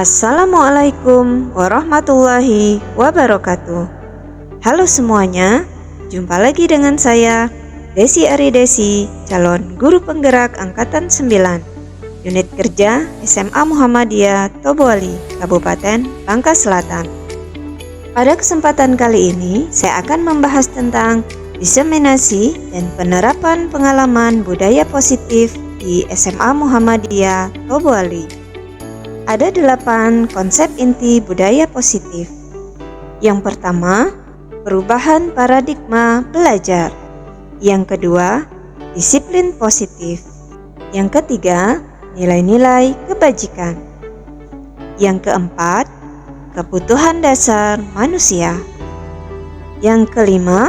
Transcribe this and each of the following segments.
Assalamualaikum warahmatullahi wabarakatuh. Halo semuanya, jumpa lagi dengan saya Desi Aridesi, calon guru penggerak angkatan 9, unit kerja SMA Muhammadiyah Tobuali, Kabupaten Bangka Selatan. Pada kesempatan kali ini, saya akan membahas tentang diseminasi dan penerapan pengalaman budaya positif di SMA Muhammadiyah Tobuali. Ada 8 konsep inti budaya positif. Yang pertama, perubahan paradigma belajar. Yang kedua, disiplin positif. Yang ketiga, nilai-nilai kebajikan. Yang keempat, kebutuhan dasar manusia. Yang kelima,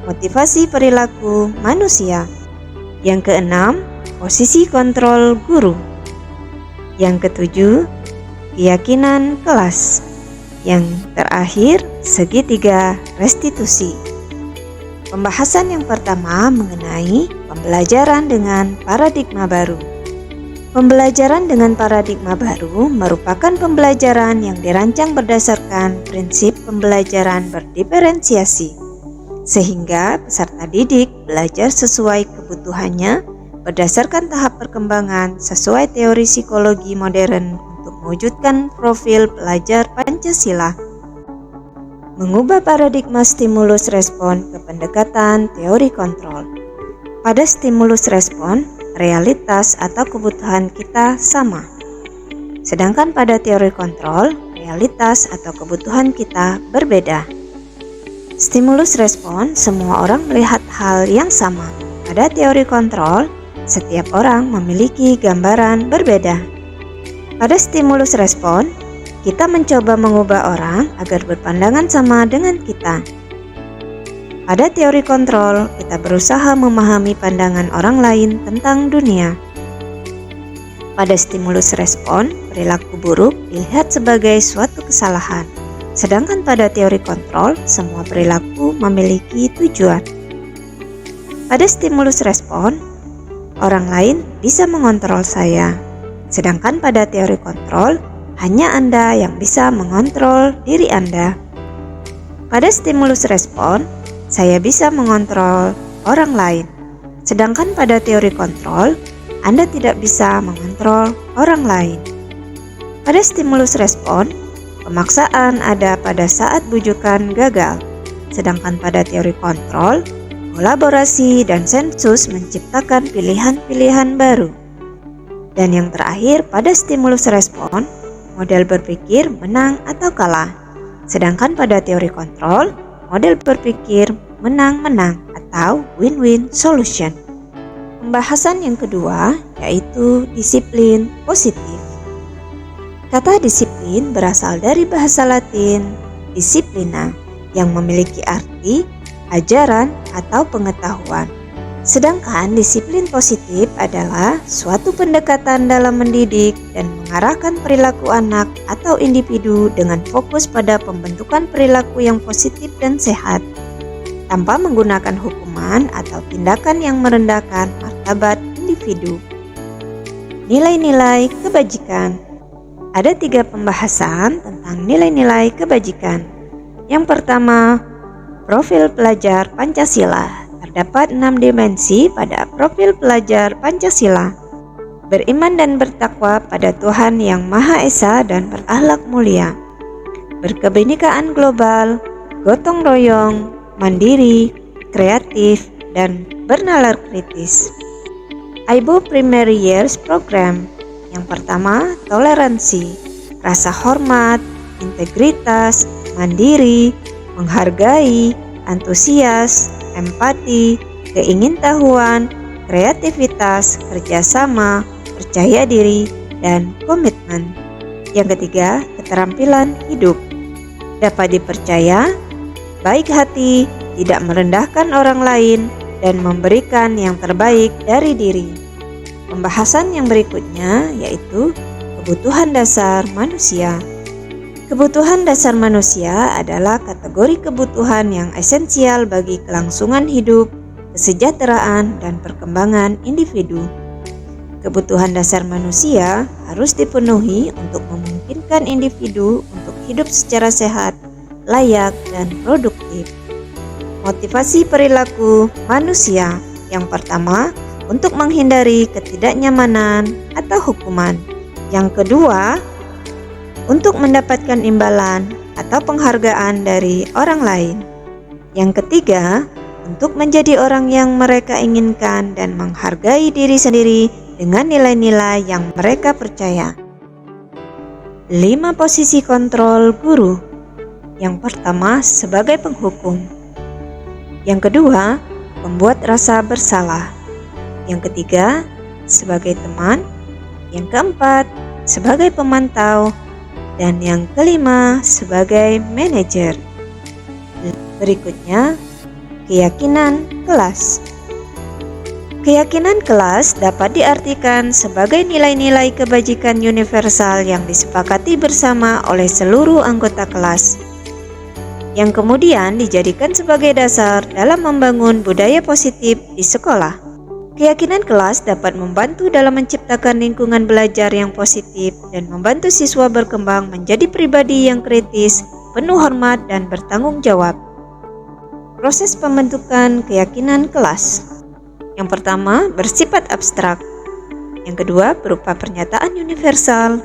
motivasi perilaku manusia. Yang keenam, posisi kontrol guru. Yang ketujuh, keyakinan kelas. Yang terakhir, segitiga restitusi. Pembahasan yang pertama mengenai pembelajaran dengan paradigma baru. Pembelajaran dengan paradigma baru merupakan pembelajaran yang dirancang berdasarkan prinsip pembelajaran berdiferensiasi, sehingga peserta didik belajar sesuai kebutuhannya berdasarkan tahap perkembangan sesuai teori psikologi modern untuk mewujudkan profil pelajar Pancasila. Mengubah paradigma stimulus respon ke pendekatan teori kontrol. Pada stimulus respon, realitas atau kebutuhan kita sama. Sedangkan pada teori kontrol, realitas atau kebutuhan kita berbeda. Stimulus respon, semua orang melihat hal yang sama. Pada teori kontrol, setiap orang memiliki gambaran berbeda. Pada stimulus respon, kita mencoba mengubah orang agar berpandangan sama dengan kita. Pada teori kontrol, kita berusaha memahami pandangan orang lain tentang dunia. Pada stimulus respon, perilaku buruk dilihat sebagai suatu kesalahan. Sedangkan pada teori kontrol, semua perilaku memiliki tujuan. Pada stimulus respon, orang lain bisa mengontrol saya. Sedangkan pada teori kontrol, hanya Anda yang bisa mengontrol diri Anda. Pada stimulus respon, saya bisa mengontrol orang lain. Sedangkan pada teori kontrol, Anda tidak bisa mengontrol orang lain. Pada stimulus respon, pemaksaan ada pada saat bujukan gagal. Sedangkan pada teori kontrol, kolaborasi dan sensus menciptakan pilihan-pilihan baru. Dan yang terakhir, pada stimulus respon, model berpikir menang atau kalah. Sedangkan pada teori kontrol, model berpikir menang-menang atau win-win solution. Pembahasan yang kedua yaitu disiplin positif. Kata disiplin berasal dari bahasa Latin disciplina yang memiliki arti ajaran atau pengetahuan. Sedangkan disiplin positif adalah suatu pendekatan dalam mendidik dan mengarahkan perilaku anak atau individu dengan fokus pada pembentukan perilaku yang positif dan sehat, tanpa menggunakan hukuman atau tindakan yang merendahkan martabat individu. Nilai-nilai kebajikan. Ada 3 pembahasan tentang nilai-nilai kebajikan. Yang pertama, profil pelajar Pancasila. Terdapat 6 dimensi pada profil pelajar Pancasila. Beriman dan bertakwa pada Tuhan Yang Maha Esa dan berakhlak mulia. Berkebinekaan global, gotong royong, mandiri, kreatif, dan bernalar kritis. AIBO Primary Years Program. Yang pertama, toleransi, rasa hormat, integritas, mandiri, menghargai, antusias, empati, keingintahuan, kreativitas, kerjasama, percaya diri, dan komitmen. Yang ketiga, keterampilan hidup. Dapat dipercaya, baik hati, tidak merendahkan orang lain, dan memberikan yang terbaik dari diri. Pembahasan yang berikutnya yaitu kebutuhan dasar manusia. Kebutuhan dasar manusia adalah kategori kebutuhan yang esensial bagi kelangsungan hidup, kesejahteraan, dan perkembangan individu. Kebutuhan dasar manusia harus dipenuhi untuk memungkinkan memungkinkan individu untuk hidup secara sehat, layak, dan produktif. Motivasi perilaku manusia yang pertama, untuk menghindari ketidaknyamanan atau hukuman. Yang kedua, untuk mendapatkan imbalan atau penghargaan dari orang lain. Yang ketiga, untuk menjadi orang yang mereka inginkan dan menghargai diri sendiri dengan nilai-nilai yang mereka percaya. 5 posisi kontrol guru. Yang pertama, sebagai penghukum. Yang kedua, membuat rasa bersalah. Yang ketiga, sebagai teman. Yang keempat, sebagai pemantau. Dan yang kelima, sebagai manajer. Berikutnya, keyakinan kelas. Keyakinan kelas dapat diartikan sebagai nilai-nilai kebajikan universal yang disepakati bersama oleh seluruh anggota kelas, yang kemudian dijadikan sebagai dasar dalam membangun budaya positif di sekolah. Keyakinan kelas dapat membantu dalam menciptakan lingkungan belajar yang positif dan membantu siswa berkembang menjadi pribadi yang kritis, penuh hormat, dan bertanggung jawab. Proses pembentukan keyakinan kelas. Yang pertama, bersifat abstrak. Yang kedua, berupa pernyataan universal.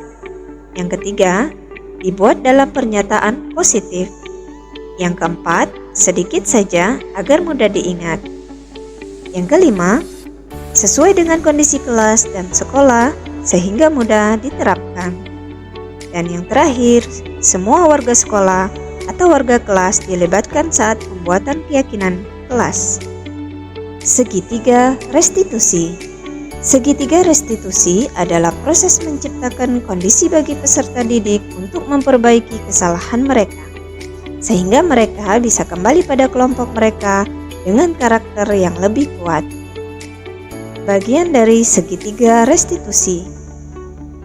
Yang ketiga, dibuat dalam pernyataan positif. Yang keempat, sedikit saja agar mudah diingat. Yang kelima, sesuai dengan kondisi kelas dan sekolah sehingga mudah diterapkan. Dan yang terakhir, semua warga sekolah atau warga kelas dilibatkan saat pembuatan keyakinan kelas. Segitiga restitusi. Segitiga restitusi adalah proses menciptakan kondisi bagi peserta didik untuk memperbaiki kesalahan mereka, sehingga mereka bisa kembali pada kelompok mereka dengan karakter yang lebih kuat. Bagian dari segitiga restitusi.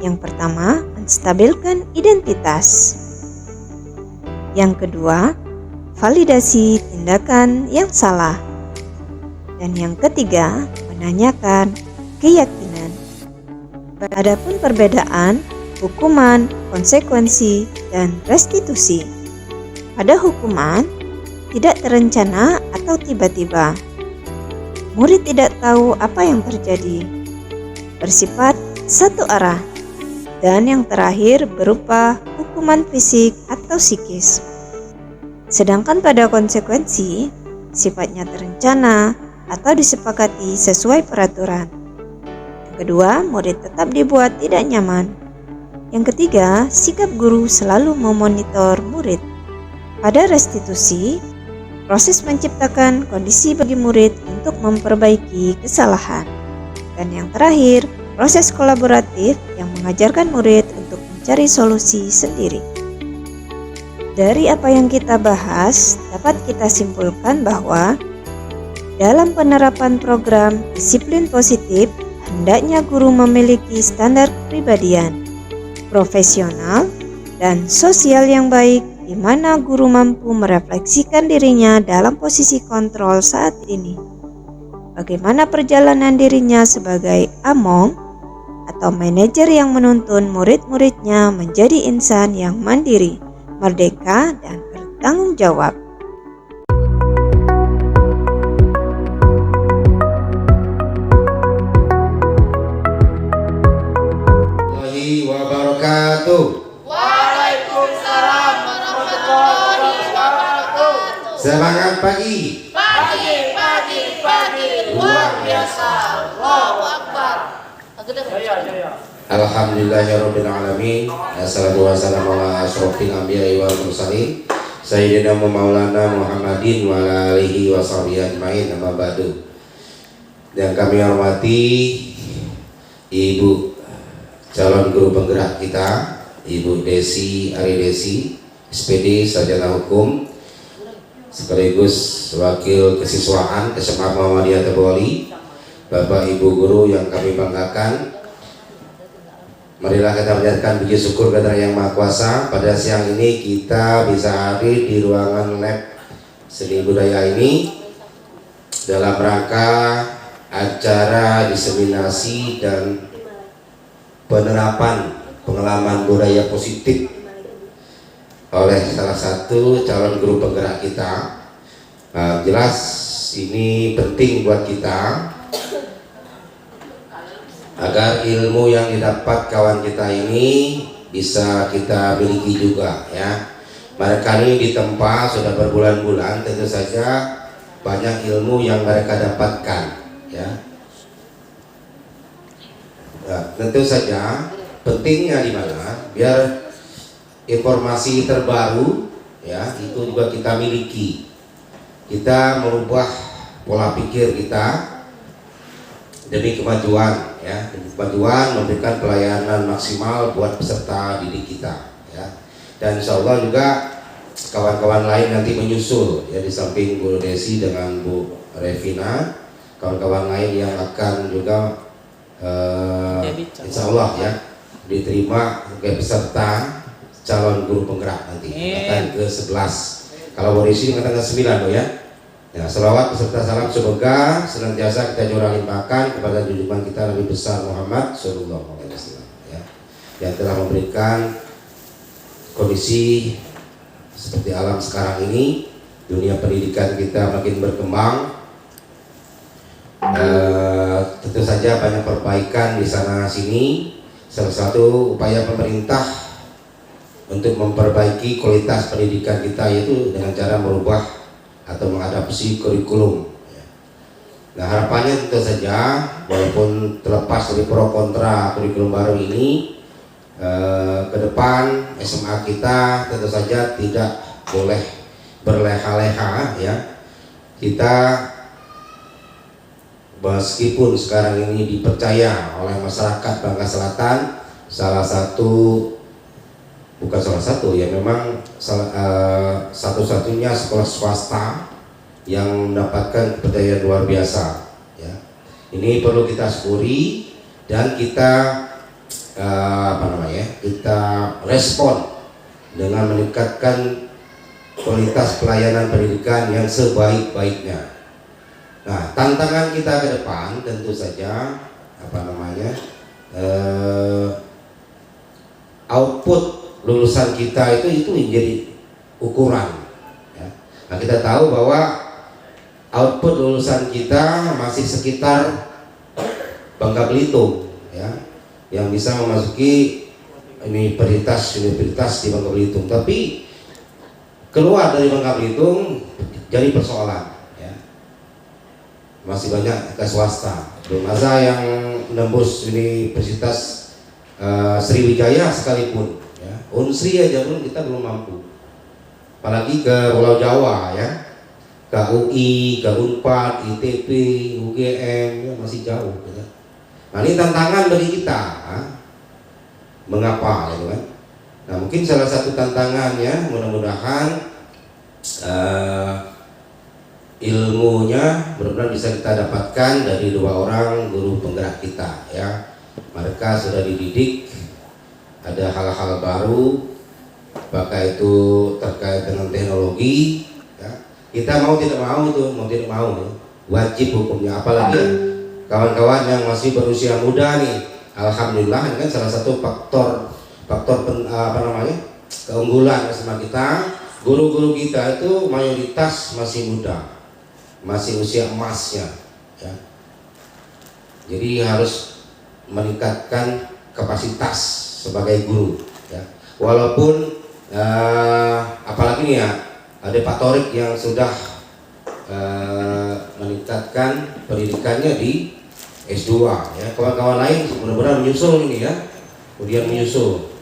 Yang pertama, menstabilkan identitas. Yang kedua, validasi tindakan yang salah. Dan yang ketiga, menanyakan keyakinan. Adapun perbedaan hukuman, konsekuensi, dan restitusi. Pada hukuman, tidak terencana atau tiba-tiba. Murid tidak tahu apa yang terjadi, bersifat satu arah, dan yang terakhir berupa hukuman fisik atau psikis. Sedangkan pada konsekuensi, sifatnya terencana atau disepakati sesuai peraturan. Yang kedua, murid tetap dibuat tidak nyaman. Yang ketiga, sikap guru selalu memonitor murid. Pada restitusi, proses menciptakan kondisi bagi murid untuk memperbaiki kesalahan. Dan yang terakhir, proses kolaboratif yang mengajarkan murid untuk mencari solusi sendiri. Dari apa yang kita bahas, dapat kita simpulkan bahwa dalam penerapan program disiplin positif, hendaknya guru memiliki standar kepribadian, profesional, dan sosial yang baik, di mana guru mampu merefleksikan dirinya dalam posisi kontrol saat ini. Bagaimana perjalanan dirinya sebagai among atau manajer yang menuntun murid-muridnya menjadi insan yang mandiri, merdeka, dan bertanggung jawab. Warahmatullahi wabarakatuh. Waalaikumsalam warahmatullahi wabarakatuh. Semangat pagi. Pagi, luar biasa. Allahu Akbar. Alhamdulillahirabbil alamin. Assalatu wassalamu ala asyrofil anbiya'i wal mursalin Sayyidina Maulana Muhammadin wa ala alihi wa sahbihi ajmain, amma ba'du. Dan kami hormati Ibu calon guru penggerak kita, Ibu Desi Ari Desi, SPD Sarjana Hukum, sekaligus wakil kesiswaan SMA Muhammadiyah Teboli, Bapak Ibu guru yang kami banggakan. Marilah kita panjatkan puji syukur kepada Yang Maha Kuasa. Pada siang ini kita bisa hadir di ruangan lab seni budaya ini dalam rangka acara diseminasi dan penerapan pengalaman budaya positif oleh salah satu calon guru penggerak kita. Jelas ini penting buat kita agar ilmu yang didapat kawan kita ini bisa kita miliki juga ya. Mereka ini ditempa sudah berbulan-bulan, tentu saja banyak ilmu yang mereka dapatkan ya. Tentu saja pentingnya di mana biar informasi terbaru ya itu juga kita miliki. Kita merubah pola pikir kita demi kemajuan ya, demi kemajuan memberikan pelayanan maksimal buat peserta didik kita ya. Dan insya Allah juga kawan-kawan lain nanti menyusul ya, di samping Bu Desi dengan Bu Revina, kawan-kawan lain yang akan juga insya Allah ya diterima sebagai peserta calon guru penggerak nanti angkatan ke-11. Kalau Bu Desi angkatan ke-9 loh ya. Ya, selawat beserta salam semoga senantiasa kita curah limpahkan kepada junjungan kita Nabi besar Muhammad Sallallahu Alaihi Wasallam ya, yang telah memberikan kondisi seperti alam sekarang ini. Dunia pendidikan kita makin berkembang, tentu saja banyak perbaikan di sana sini. Salah satu upaya pemerintah untuk memperbaiki kualitas pendidikan kita yaitu dengan cara merubah atau mengadaptasi kurikulum. Nah, harapannya tentu saja walaupun terlepas dari pro kontra kurikulum baru ini, ke depan SMA kita tentu saja tidak boleh berleha-leha ya. Kita meskipun sekarang ini dipercaya oleh masyarakat Bangka Selatan bukan salah satu ya, memang satu-satunya sekolah swasta yang mendapatkan kepercayaan luar biasa ya. Ini perlu kita syukuri dan kita kita respon dengan meningkatkan kualitas pelayanan pendidikan yang sebaik-baiknya. Nah, tantangan kita ke depan tentu saja output lulusan kita itu menjadi ukuran ya. Nah, kita tahu bahwa output lulusan kita masih sekitar Bangka Belitung ya, yang bisa memasuki universitas di Bangka Belitung, tapi keluar dari Bangka Belitung jadi persoalan ya. Masih banyak ke swasta, belum ada yang menembus Universitas Sriwijaya sekalipun. Unsri aja pun kita belum mampu, apalagi ke Pulau Jawa ya, ke UI, ke Unpad, ITB, UGM ya, masih jauh ya. Nah, ini tantangan bagi kita mengapa gitu kan. Nah, mungkin salah satu tantangannya mudah-mudahan ilmunya benar-benar bisa kita dapatkan dari 2 orang guru penggerak kita ya. Mereka sudah dididik, ada hal-hal baru, apakah itu terkait dengan teknologi ya. Kita mau tidak mau ya, wajib hukumnya. Apalagi kawan-kawan yang masih berusia muda nih, alhamdulillah ini kan salah satu faktor keunggulan sama kita. Guru-guru kita itu mayoritas masih muda, masih usia emasnya ya. Jadi harus meningkatkan kapasitas sebagai guru ya. Walaupun apalagi nih ya, ada Pak Torik yang sudah meningkatkan pendidikannya di S2 ya. Kawan-kawan lain benar-benar menyusul ini ya, kemudian menyusul.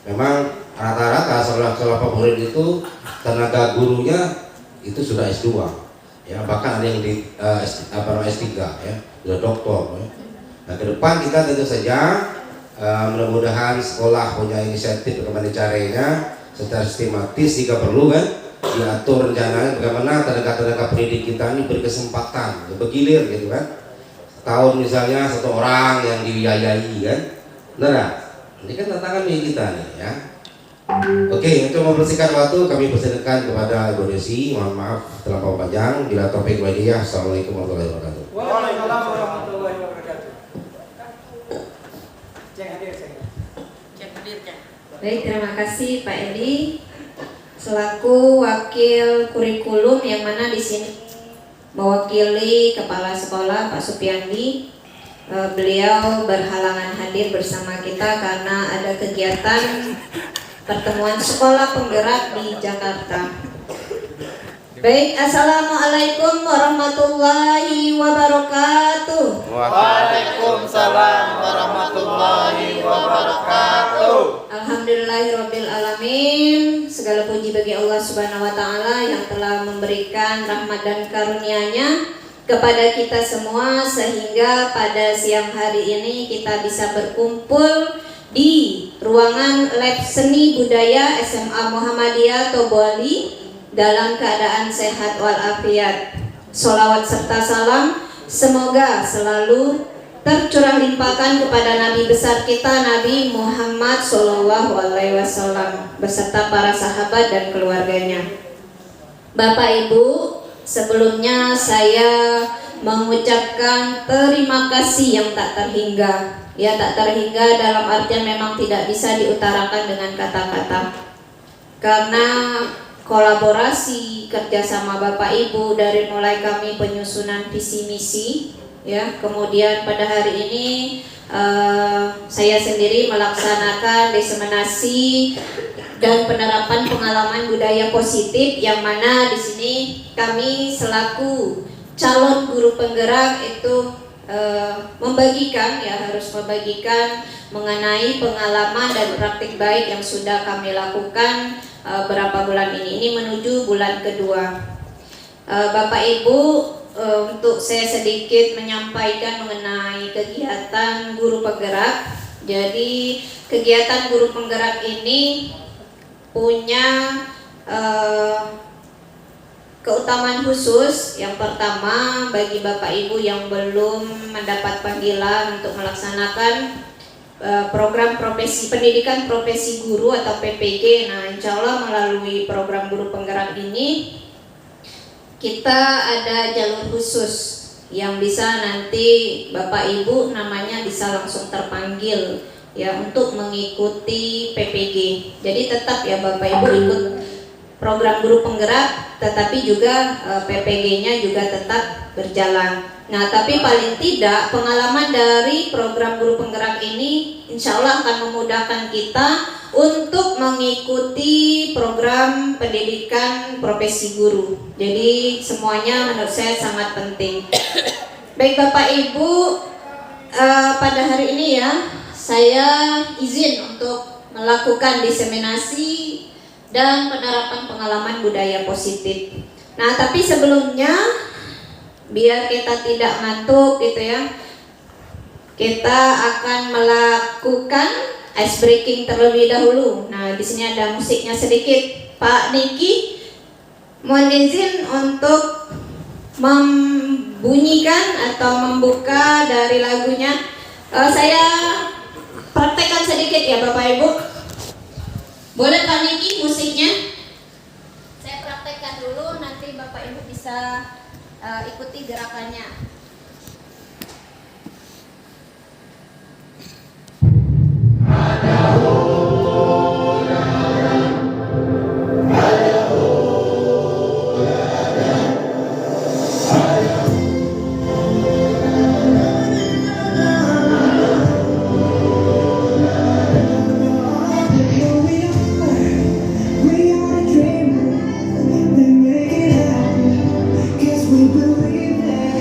Memang rata-rata sekolah favorit itu tenaga gurunya itu sudah S2 ya, bahkan ada yang di S3 ya, sudah doktor ya. Nah, ke depan kita tentu saja mudah-mudahan sekolah punya inisiatif bagaimana caranya secara sistematis jika perlu kan diatur rencananya bagaimana tenaga-tenaga pendidik kita ini berkesempatan bergilir gitu kan. Tahun misalnya 1 orang yang dibiayai kan, benar. Ini kan tantangan bagi kita nih ya. Oke, untuk membersihkan waktu kami persilakan kepada Ibu Desi. Mohon maaf terlampau panjang. Bila topik waliyah, assalamualaikum warahmatullahi wabarakatuh. Waalaikumsalam warahmatullahi wabarakatuh. Cek hadir saya. Cek. Baik, terima kasih Pak Edi selaku wakil kurikulum yang mana di sini mewakili Kepala Sekolah Pak Supiandi. Beliau berhalangan hadir bersama kita karena ada kegiatan pertemuan sekolah penggerak di Jakarta. Baik, assalamualaikum warahmatullahi wabarakatuh. Waalaikumsalam warahmatullahi wabarakatuh. Alhamdulillahirabbil alamin. Segala puji bagi Allah Subhanahu wa taala yang telah memberikan rahmat dan karunia-Nya kepada kita semua sehingga pada siang hari ini kita bisa berkumpul di ruangan Lab Seni Budaya SMA Muhammadiyah Toboli dalam keadaan sehat walafiat. Sholawat serta salam semoga selalu tercurah limpahkan kepada Nabi besar kita Nabi Muhammad SAW beserta para sahabat dan keluarganya. Bapak Ibu, sebelumnya saya mengucapkan terima kasih yang tak terhingga. Ya, tak terhingga dalam artian memang tidak bisa diutarakan dengan kata-kata. Karena kolaborasi kerjasama Bapak Ibu dari mulai kami penyusunan visi misi, ya, kemudian pada hari ini saya sendiri melaksanakan diseminasi dan penerapan pengalaman budaya positif yang mana di sini kami selaku calon guru penggerak itu harus membagikan mengenai pengalaman dan praktik baik yang sudah kami lakukan berapa bulan ini menuju bulan kedua. Bapak Ibu, untuk saya sedikit menyampaikan mengenai kegiatan guru penggerak. Jadi kegiatan guru penggerak ini punya keutamaan khusus. Yang pertama, bagi Bapak Ibu yang belum mendapat panggilan untuk melaksanakan program pendidikan profesi guru atau PPG. Nah, insya Allah melalui program guru penggerak ini kita ada jalur khusus yang bisa nanti Bapak Ibu namanya bisa langsung terpanggil ya untuk mengikuti PPG. Jadi tetap ya Bapak Ibu ikut program guru penggerak, tetapi juga PPG-nya juga tetap berjalan. Nah, tapi paling tidak pengalaman dari program guru penggerak ini insya Allah akan memudahkan kita untuk mengikuti program pendidikan profesi guru. Jadi semuanya menurut saya sangat penting. Baik Bapak Ibu, pada hari ini ya saya izin untuk melakukan diseminasi dan penerapan pengalaman budaya positif. Nah, tapi sebelumnya biar kita tidak ngantuk gitu ya, kita akan melakukan ice breaking terlebih dahulu. Nah, di sini ada musiknya sedikit. Pak Niki, mohon izin untuk membunyikan atau membuka dari lagunya. Saya praktekkan sedikit ya Bapak Ibu. Boleh Pak Niki musiknya? Saya praktekkan dulu, nanti Bapak Ibu bisa ikuti gerakannya. We believe that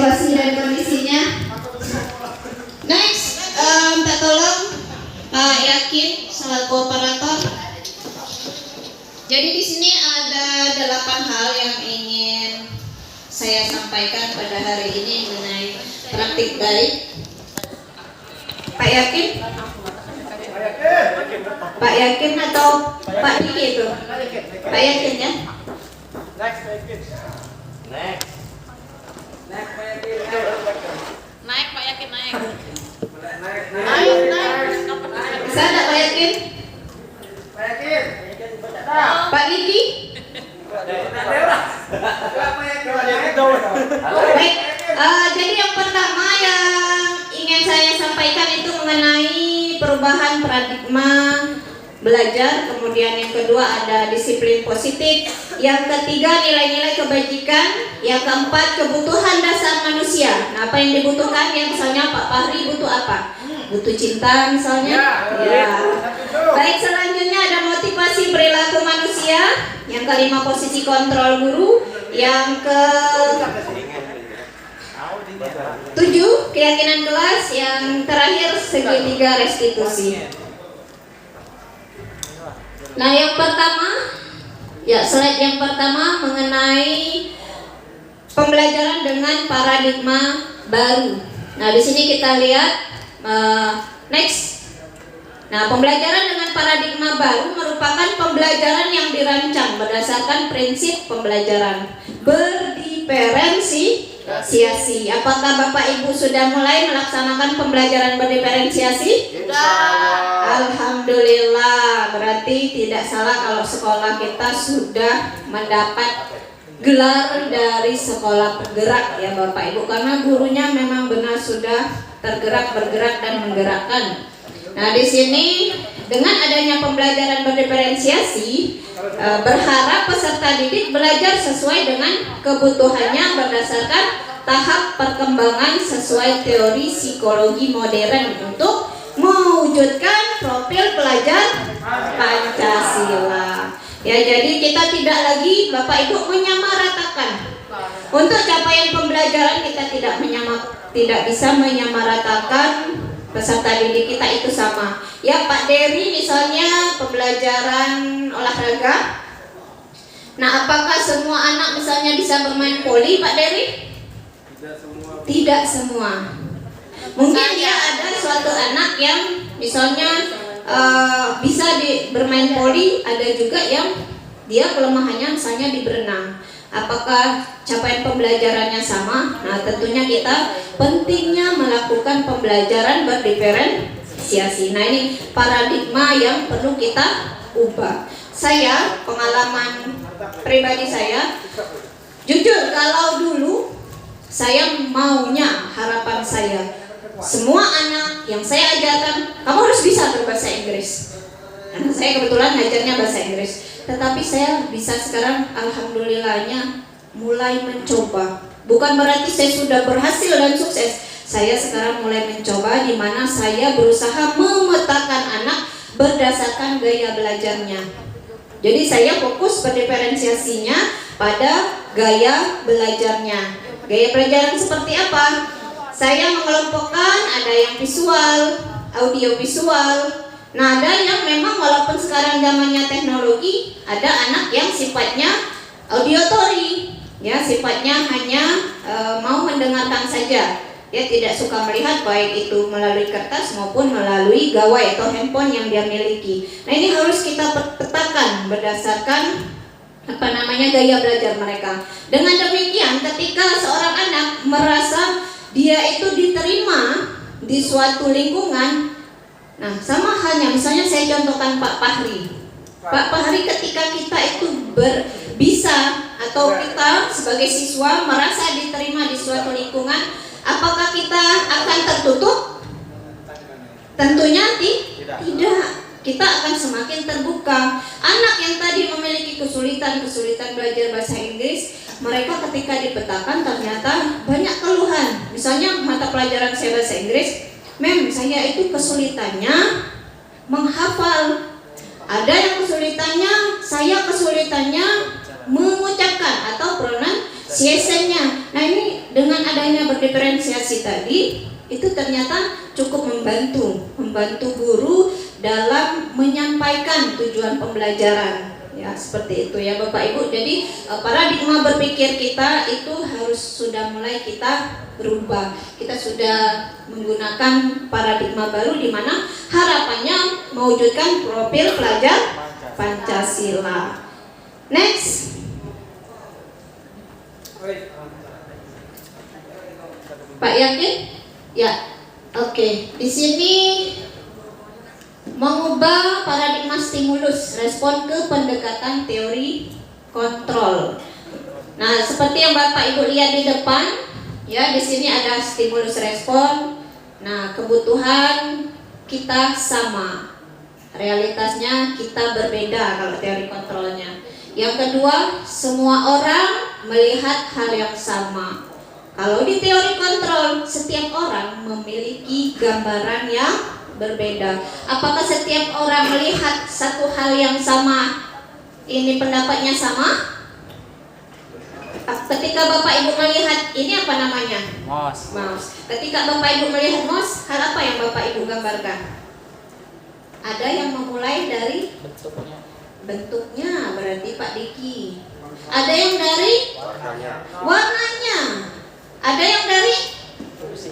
situasi dan kondisinya. Next, minta tolong Pak Yakin selaku operator. Jadi di sini ada 8 hal yang ingin saya sampaikan pada hari ini mengenai praktik baik. Pak Yakin? Pak Yakin atau Pak Diki itu? Pak Yakin ya? Next, Pak Yakin. Next. Next, Pak Yakin. Naik Pak Yakin, naik. Naik. Bisa enggak Pak Yakin? Pak Yakin. Pak Diki? Baik, jadi yang pertama yang ingin saya sampaikan itu mengenai perubahan paradigma belajar. Kemudian yang kedua ada disiplin positif. Yang ketiga nilai-nilai kebajikan. Yang keempat kebutuhan dasar manusia. Nah, apa yang dibutuhkan? Ya misalnya Pak Fahri butuh apa? Butuh cinta misalnya. Ya. Baik, selanjutnya ada motivasi perilaku manusia. Yang kelima posisi kontrol guru. Yang ke 7 keyakinan kelas. Yang terakhir segitiga restitusi. Nah, yang pertama, ya slide yang pertama mengenai pembelajaran dengan paradigma baru. Nah, di sini kita lihat next. Nah, pembelajaran dengan paradigma baru merupakan pembelajaran yang dirancang berdasarkan prinsip pembelajaran berdiferensiasi. Apakah Bapak Ibu sudah mulai melaksanakan pembelajaran berdiferensiasi? Alhamdulillah, berarti tidak salah kalau sekolah kita sudah mendapat gelar dari sekolah penggerak ya Bapak Ibu, karena gurunya memang benar sudah tergerak, bergerak dan menggerakkan. Nah, di sini dengan adanya pembelajaran berdiferensiasi, berharap peserta didik belajar sesuai dengan kebutuhannya berdasarkan tahap perkembangan sesuai teori psikologi modern untuk mewujudkan profil pelajar Pancasila. Ya, jadi kita tidak lagi Bapak Ibu menyamaratakan. Untuk capaian pembelajaran kita tidak bisa menyamaratakan peserta didik kita itu sama. Ya, Pak Dery misalnya pembelajaran olahraga. Nah, apakah semua anak misalnya bisa bermain voli, Pak Dery? Tidak semua. Mungkin dia ada suatu anak yang misalnya bisa bermain voli, ada juga yang dia kelemahannya misalnya di berenang. Apakah capaian pembelajarannya sama? Nah, tentunya kita pentingnya melakukan pembelajaran berdiferensiasi. Nah, ini paradigma yang perlu kita ubah. Saya, pengalaman pribadi saya, jujur kalau dulu saya maunya, harapan saya, semua anak yang saya ajarkan, kamu harus bisa berbahasa Inggris. Karena saya kebetulan ngajarnya bahasa Inggris. Tetapi saya bisa sekarang, alhamdulillahnya, mulai mencoba. Bukan berarti saya sudah berhasil dan sukses. Saya sekarang mulai mencoba, di mana saya berusaha memetakan anak berdasarkan gaya belajarnya. Jadi saya fokus berdiferensiasinya pada gaya belajarnya. Gaya belajar seperti apa? Saya mengelompokkan, ada yang visual, audio visual. Nah, ada yang memang walaupun sekarang zamannya teknologi, ada anak yang sifatnya auditory, ya sifatnya hanya mau mendengarkan saja. Dia tidak suka melihat, baik itu melalui kertas maupun melalui gawai atau handphone yang dia miliki. Nah, ini harus kita petakan berdasarkan gaya belajar mereka. Dengan demikian, ketika seorang anak merasa dia itu diterima di suatu lingkungan, nah sama halnya misalnya saya contohkan Pak Fahri. Pak Fahri ketika kita itu bisa atau kita sebagai siswa merasa diterima di suatu lingkungan, apakah kita akan tertutup? Tentunya tidak. Kita akan semakin terbuka. Anak yang tadi memiliki kesulitan belajar bahasa Inggris, mereka ketika dipetakan ternyata banyak keluhan. Misalnya mata pelajaran saya bahasa Inggris, Mem, saya itu kesulitannya menghafal. Ada yang kesulitannya mengucapkan atau pronunciation-nya. Nah, ini dengan adanya berdiferensiasi tadi itu ternyata cukup membantu guru dalam menyampaikan tujuan pembelajaran. Ya, seperti itu ya Bapak Ibu. Jadi paradigma berpikir kita itu harus sudah mulai kita berubah. Kita sudah menggunakan paradigma baru di mana harapannya mewujudkan profil pelajar Pancasila. Next. Pak yakin? Ya. Oke. Di sini mengubah paradigma stimulus respon ke pendekatan teori kontrol. Nah, seperti yang Bapak Ibu lihat di depan, ya di sini ada stimulus respon. Nah, kebutuhan kita sama, realitasnya kita berbeda kalau teori kontrolnya. Yang kedua, semua orang melihat hal yang sama. Kalau di teori kontrol, setiap orang memiliki gambaran yang berbeda. Apakah setiap orang melihat satu hal yang sama? Ini pendapatnya sama? Ketika Bapak Ibu melihat ini apa namanya? Mouse. Ketika Bapak Ibu melihat mouse, hal apa yang Bapak Ibu gambarkan? Ada yang memulai dari bentuknya, berarti Pak Diki. Ada yang dari warnanya. Ada yang dari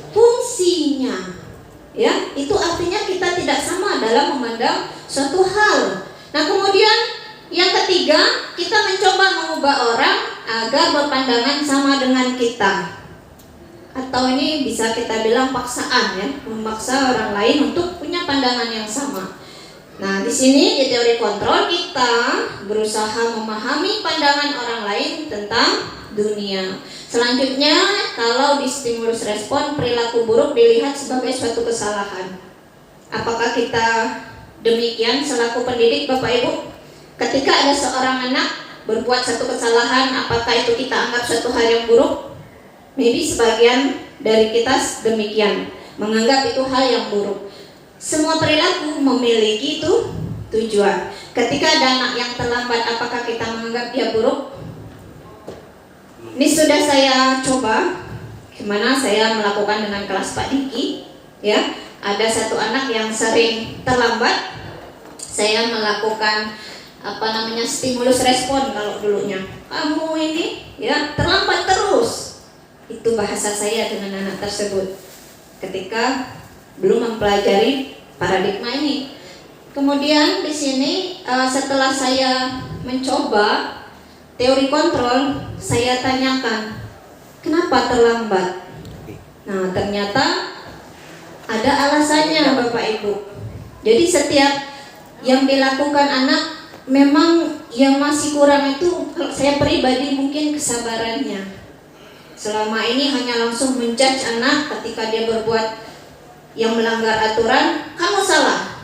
fungsinya. Ya, itu artinya kita tidak sama dalam memandang suatu hal. Nah, kemudian yang ketiga, kita mencoba mengubah orang agar berpandangan sama dengan kita. Atau ini bisa kita bilang paksaan ya, memaksa orang lain untuk punya pandangan yang sama. Nah, di sini di teori kontrol kita berusaha memahami pandangan orang lain tentang dunia. Selanjutnya, kalau di stimulus respon, perilaku buruk dilihat sebagai suatu kesalahan. Apakah kita demikian selaku pendidik Bapak Ibu? Ketika ada seorang anak berbuat satu kesalahan, apakah itu kita anggap suatu hal yang buruk? Maybe sebagian dari kita demikian, menganggap itu hal yang buruk. Semua perilaku memiliki itu tujuan. Ketika ada anak yang terlambat, apakah kita menganggap dia buruk? Ini sudah saya coba, gimana saya melakukan dengan kelas Pak Diki. Ya, ada satu anak yang sering terlambat. Saya melakukan stimulus respon kalau dulunya. Kamu ini ya terlambat terus. Itu bahasa saya dengan anak tersebut ketika belum mempelajari paradigma ini. Kemudian di sini setelah saya mencoba teori kontrol, saya tanyakan, kenapa terlambat? Nah, ternyata ada alasannya Bapak Ibu. Jadi setiap yang dilakukan anak, memang yang masih kurang itu, saya pribadi mungkin kesabarannya. Selama ini hanya langsung menjudge anak ketika dia berbuat yang melanggar aturan, kamu salah,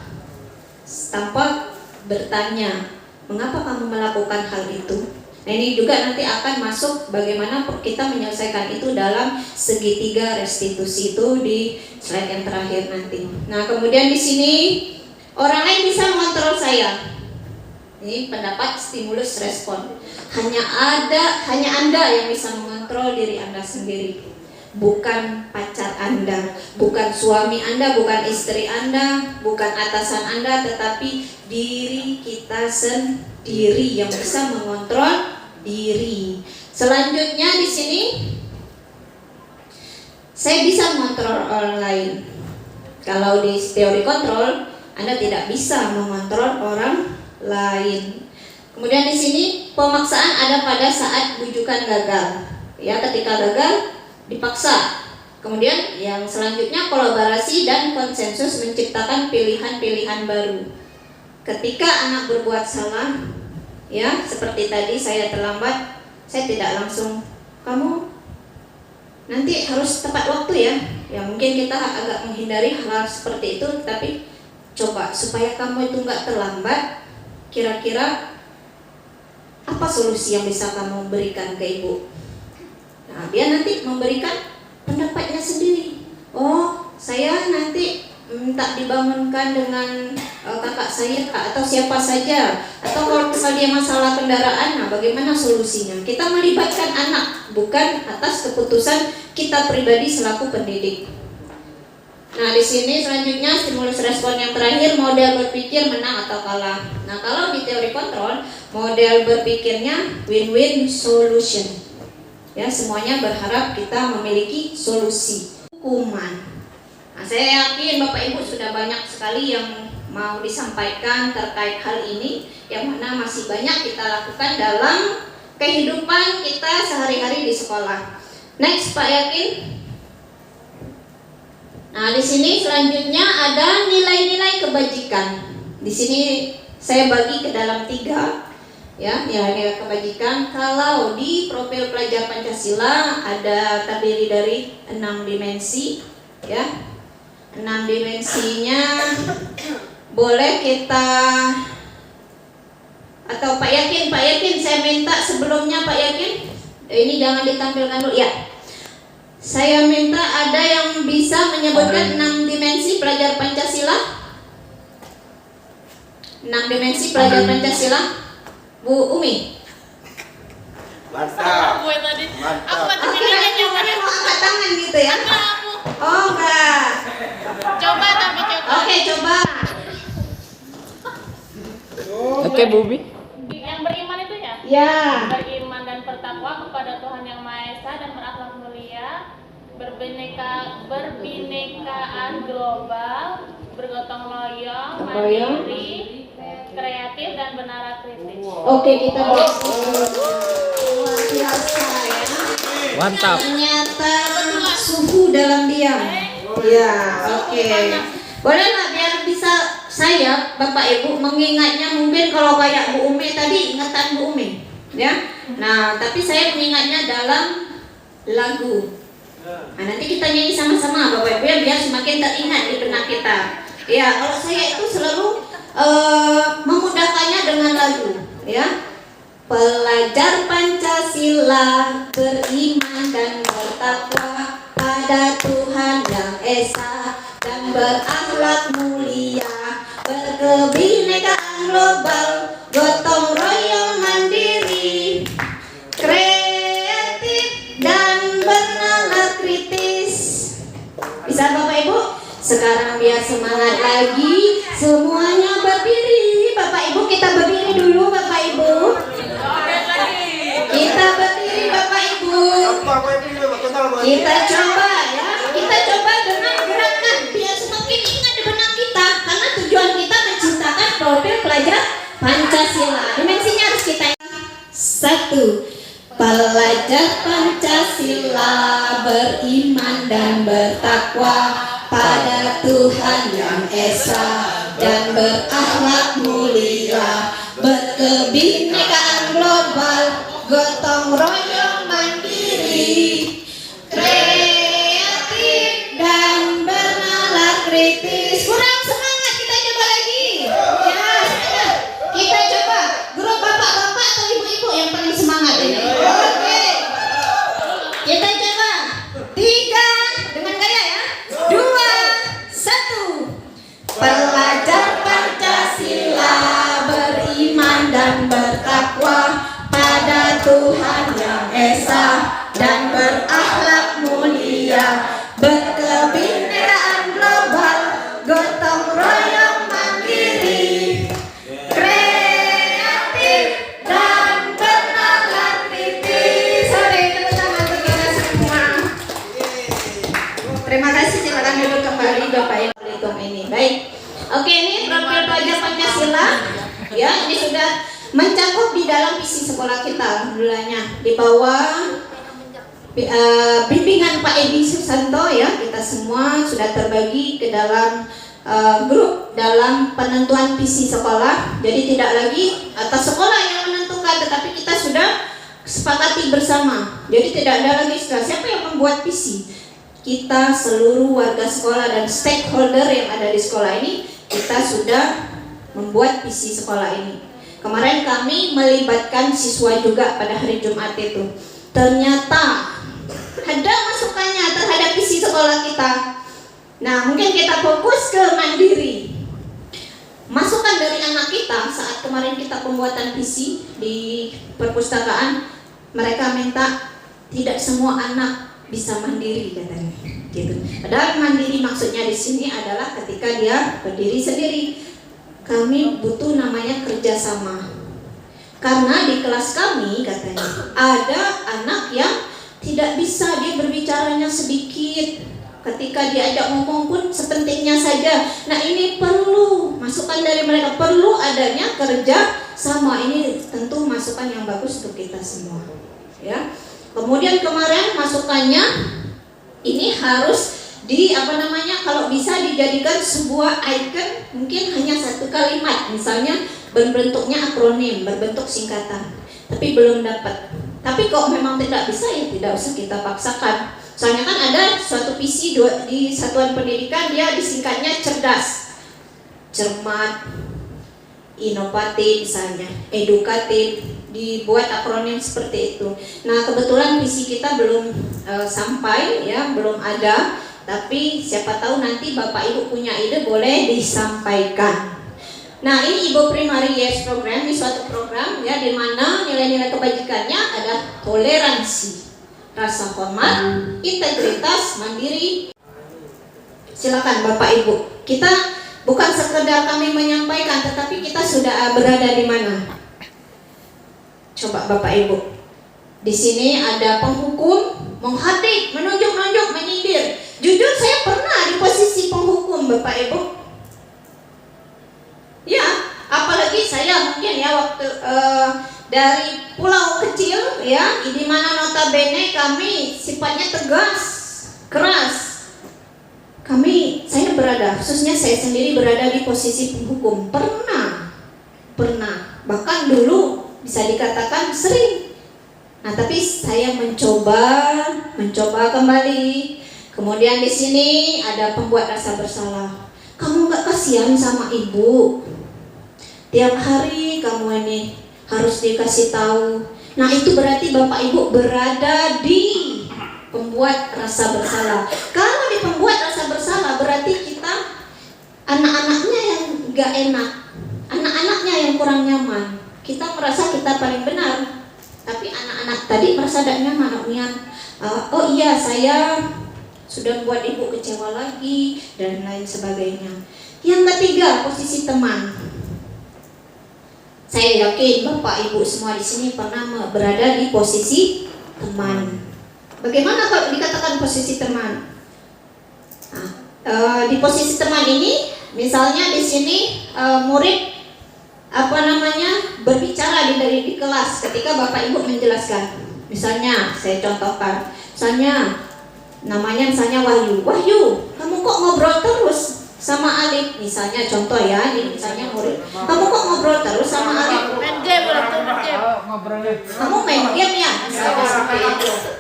tanpa bertanya, mengapa kamu melakukan hal itu? Nah, ini juga nanti akan masuk bagaimana kita menyelesaikan itu dalam segitiga restitusi itu di slide yang terakhir nanti. Nah, kemudian di sini orang lain bisa mengontrol saya. Ini pendapat stimulus respon. Hanya Anda yang bisa mengontrol diri Anda sendiri. Bukan pacar Anda, bukan suami Anda, bukan istri Anda, bukan atasan Anda, tetapi diri kita sendiri yang bisa mengontrol diri. Selanjutnya di sini saya bisa mengontrol orang lain. Kalau di teori kontrol, Anda tidak bisa mengontrol orang lain. Kemudian di sini pemaksaan ada pada saat bujukan gagal. Ya, ketika gagal dipaksa. Kemudian yang selanjutnya kolaborasi dan konsensus menciptakan pilihan-pilihan baru. Ketika anak berbuat salah, ya seperti tadi saya terlambat, saya tidak langsung kamu nanti harus tepat waktu ya. Ya mungkin kita agak menghindari hal seperti itu, tapi coba supaya kamu itu nggak terlambat. Kira-kira apa solusi yang bisa kamu berikan ke ibu? Nah, dia nanti memberikan pendapatnya sendiri. Oh, saya nanti minta dibangunkan dengan kakak saya atau siapa saja, atau kalau misal dia masalah kendaraan, nah bagaimana solusinya? Kita melibatkan anak, bukan atas keputusan kita pribadi selaku pendidik. Nah, di sini selanjutnya stimulus respon yang terakhir, model berpikir menang atau kalah. Nah, kalau di teori kontrol, model berpikirnya win-win solution. Ya, semuanya berharap kita memiliki solusi. Hukuman. Nah, saya yakin Bapak Ibu sudah banyak sekali yang mau disampaikan terkait hal ini, yang mana masih banyak kita lakukan dalam kehidupan kita sehari-hari di sekolah. Next, Pak Yakin. Nah, di sini selanjutnya ada nilai-nilai kebajikan. Di sini saya bagi ke dalam 3, ya, nilai-nilai kebajikan. Kalau di profil pelajar Pancasila ada terdiri dari 6 dimensi, ya. 6 dimensinya boleh kita, atau Pak Yakin saya minta sebelumnya Pak Yakin, ini jangan ditampilkan dulu ya. Saya minta ada yang bisa menyebutkan 6 dimensi pelajar Pancasila. 6 dimensi pelajar Pancasila. Bu Umi. Mantap. Gue tadi. Aku Mantap. tadi Kira-kira mau angkat tangan gitu ya? Kamu. Oh enggak. Coba tapi coba. Oke, coba. Oke, Bubi. Yang beriman itu ya? Ya. Beriman dan bertakwa kepada Tuhan Yang Maha Esa dan berakhlak mulia, berbinekaan global, bergotong royong, mandiri, kreatif dan benar kritis. Oke, kita luar biasa ya. Mantap. Ternyata suhu dalam diam. Ya, oke. Boleh lah biar bisa saya, Bapak Ibu, mengingatnya mungkin kalau kayak Bu Umi tadi, ingatan Bu Umi, ya. Nah, tapi saya mengingatnya dalam lagu. Nah, nanti kita nyanyi sama-sama Bapak Ibu ya, biar semakin teringat di benak kita. Ya, kalau saya itu selalu memudahkannya dengan lagu, ya. Pelajar Pancasila beriman dan bertakwa pada Tuhan Yang Esa dan berakhlak mulia, berkebinekaan global, gotong royong mandiri, kreatif dan bernalar kritis. Bisa Bapak Ibu? Sekarang biar semangat lagi, semuanya berdiri. Bapak Ibu, kita berdiri dulu Bapak Ibu. Kita berdiri Bapak Ibu. Kita coba ya, kita coba dengan gerakan biar semakin ingat di benak kita, karena tujuan kita menciptakan profil pelajar Pancasila. Dimensinya harus kita 1. Pelajar Pancasila beriman dan bertakwa pada Tuhan Yang Esa dan berakhlak mulia, berkebinekaan global, gotong royong mandiri, kreatif dan bernalar kritis. Kurang semangat, kita coba lagi. Ya, kita coba. Grup bapak-bapak atau ibu-ibu yang paling semangat ini. Oke. Kita coba. 3 dengan gaya ya. 2, 1. Pelajar Pancasila beriman dan bertakwa pada Tuhan Yang Esa dan berakhlak mulia, berkebinekaan global, gotong royong mandiri, kreatif dan bernalar kritis. Sore, tepuk tangan untuk kita semua. Terima kasih, silakan duduk kembali Bapak Ibu ini. Baik. Oke, ini profil pelajar Pancasila. Ya, ini sudah mencakup di dalam visi sekolah kita, alhamdulillahnya. Di bawah bimbingan Pak Edi Susanto ya, kita semua sudah terbagi ke dalam grup dalam penentuan visi sekolah. Jadi tidak lagi atas sekolah yang menentukan, tetapi kita sudah sepakati bersama. Jadi tidak ada lagi siapa yang membuat visi. Kita seluruh warga sekolah dan stakeholder yang ada di sekolah ini, kita sudah membuat visi sekolah ini. Kemarin kami melibatkan siswa juga pada hari Jumat itu. Ternyata ada masukannya terhadap visi sekolah kita. Nah, mungkin kita fokus ke mandiri. Masukan dari anak kita saat kemarin kita pembuatan visi di perpustakaan, mereka minta tidak semua anak bisa mandiri katanya. Gitu. Padahal mandiri maksudnya di sini adalah ketika dia berdiri sendiri. Kami butuh namanya kerjasama. Karena di kelas kami katanya ada anak yang tidak bisa, dia berbicaranya sedikit. Ketika diajak ngomong pun sepentingnya saja. Nah, ini perlu masukan dari mereka, perlu adanya kerja sama. Ini tentu masukan yang bagus untuk kita semua. Ya. Kemudian kemarin masukannya ini harus kalau bisa dijadikan sebuah icon, mungkin hanya satu kalimat, misalnya berbentuknya akronim, berbentuk singkatan, tapi belum dapat. Tapi kok memang tidak bisa, ya tidak usah kita paksakan. Soalnya kan ada suatu visi di satuan pendidikan, dia disingkatnya cerdas, cermat, inovatif misalnya, edukatif, dibuat akronim seperti itu. Nah, kebetulan visi kita belum sampai, ya, belum ada. Tapi siapa tahu nanti Bapak Ibu punya ide, boleh disampaikan. Nah, ini Ibu Primary Years Program, ini suatu program ya, di mana nilai-nilai kebajikannya ada toleransi, rasa hormat, integritas, mandiri. Silakan Bapak Ibu. Kita bukan sekedar kami menyampaikan, tetapi kita sudah berada di mana? Coba Bapak Ibu. Di sini ada penghukum, menghadik, menunjuk-nunjuk, menyindir. Jujur saya pernah di posisi penghukum Bapak Ibu. Ya, apalagi saya mungkin ya waktu dari pulau kecil ya, di mana notabene kami sifatnya tegas, keras. Saya berada, khususnya saya sendiri berada di posisi penghukum. Pernah, bahkan dulu bisa dikatakan sering. Nah, tapi saya mencoba kembali. Kemudian di sini ada pembuat rasa bersalah. Kamu nggak kasihan sama ibu? Tiap hari kamu ini harus dikasih tahu. Nah, itu berarti Bapak Ibu berada di pembuat rasa bersalah. Kalau di pembuat rasa bersalah berarti kita anak-anaknya yang nggak enak, anak-anaknya yang kurang nyaman. Kita merasa kita paling benar, tapi anak-anak tadi merasa tidak nyaman. Oh iya, saya sudah membuat ibu kecewa lagi dan lain sebagainya. Yang ketiga, posisi teman. Saya yakin Bapak Ibu semua di sini pernah berada di posisi teman. Bagaimana kalau dikatakan posisi teman? Di posisi teman ini, misalnya di sini murid berbicara di kelas ketika Bapak Ibu menjelaskan. Misalnya saya contohkan, misalnya Wahyu, kamu kok ngobrol terus sama Alif, misalnya contoh ya, ini misalnya murid, kamu kok ngobrol terus sama Alif? Main game. Kamu main game ya?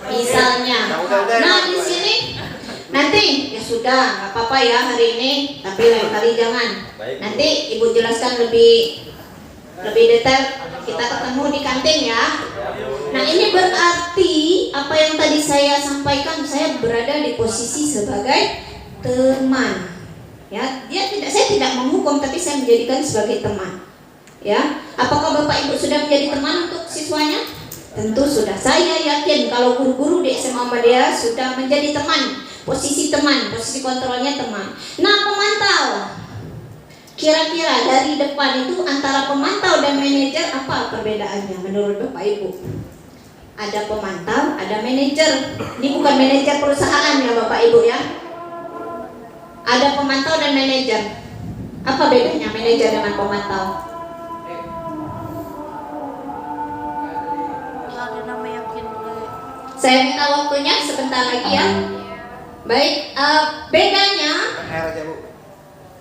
Misalnya. Nah, di sini nanti ya sudah, nggak apa-apa ya hari ini, tapi lain kali jangan. Nanti Ibu jelaskan lebih detail, kita ketemu di kantin ya. Nah, ini berarti apa yang tadi saya sampaikan, saya berada di posisi sebagai teman. Ya, saya tidak menghukum, tapi saya menjadikan sebagai teman. Ya, apakah Bapak Ibu sudah menjadi teman untuk siswanya? Tentu sudah. Saya yakin kalau guru-guru di SMA Muhammadiyah sudah menjadi teman, posisi kontrolnya teman. Nah, pemantau. Kira-kira dari depan itu antara pemantau dan manajer apa perbedaannya menurut Bapak Ibu? Ada pemantau, ada manajer. Ini bukan manajer perusahaan ya Bapak Ibu ya. Ada pemantau dan manajer. Apa bedanya manajer dengan pemantau? Saya minta waktunya sebentar lagi ya. Baik, bedanya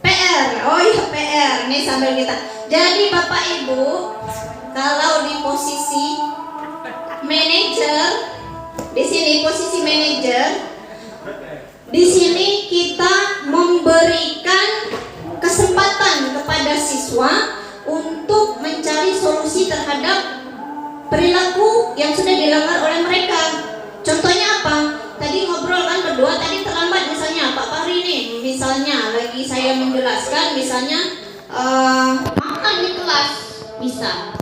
PR. Oh iya, PR. Ini sambil kita. Jadi Bapak Ibu, kalau di posisi manajer, di sini posisi manajer, di sini kita memberikan kesempatan kepada siswa untuk mencari solusi terhadap perilaku yang sudah dilanggar oleh mereka. Contohnya apa? Tadi ngobrol kan berdua, tadi terlambat misalnya contohnya Pak Fahri nih, misalnya lagi saya menjelaskan, misalnya makan di kelas bisa.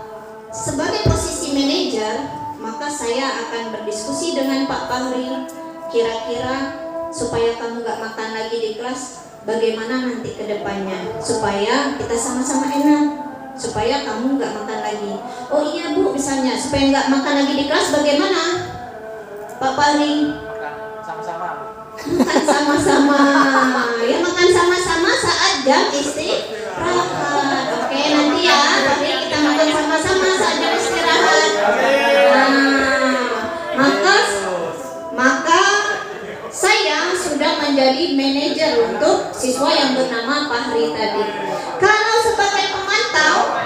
Sebagai posisi manajer, maka saya akan berdiskusi dengan Pak Fahri, kira-kira supaya kamu gak makan lagi di kelas, bagaimana nanti ke depannya, supaya kita sama-sama enak, supaya kamu gak makan lagi. Oh iya Bu, misalnya supaya gak makan lagi di kelas, bagaimana Pak Fahri? Sama-sama. Makan sama-sama, ya makan sama-sama saat jam istirahat. Oke, nanti ya, Fahri kita makan sama-sama saat jam istirahat. Maka saya sudah menjadi manajer untuk siswa yang bernama Fahri tadi. Kalau sebagai pemantau,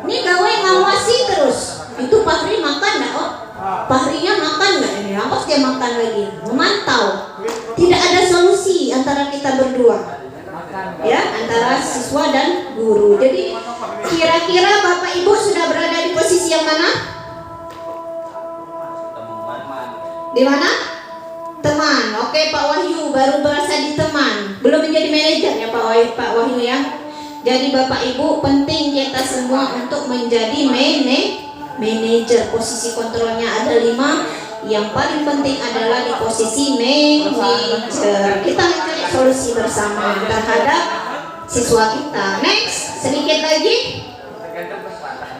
ini gawe ngawasi terus. Itu Fahri makan nggak? Oh, Fahrinya makan nggak ini? Apa dia makan lagi? Memantau. Tidak ada solusi antara kita berdua, ya, antara siswa dan guru. Jadi kira-kira Bapak Ibu sudah berada di posisi yang mana? Di mana? Teman. Oke, Pak Wahyu baru berasa di teman, belum menjadi manajer ya Pak Wahyu ya. Jadi Bapak Ibu penting kita semua untuk menjadi manajer. Posisi kontrolnya ada 5. Yang paling penting adalah di posisi manajer. Kita mencari solusi bersama terhadap siswa kita. Next, sedikit lagi.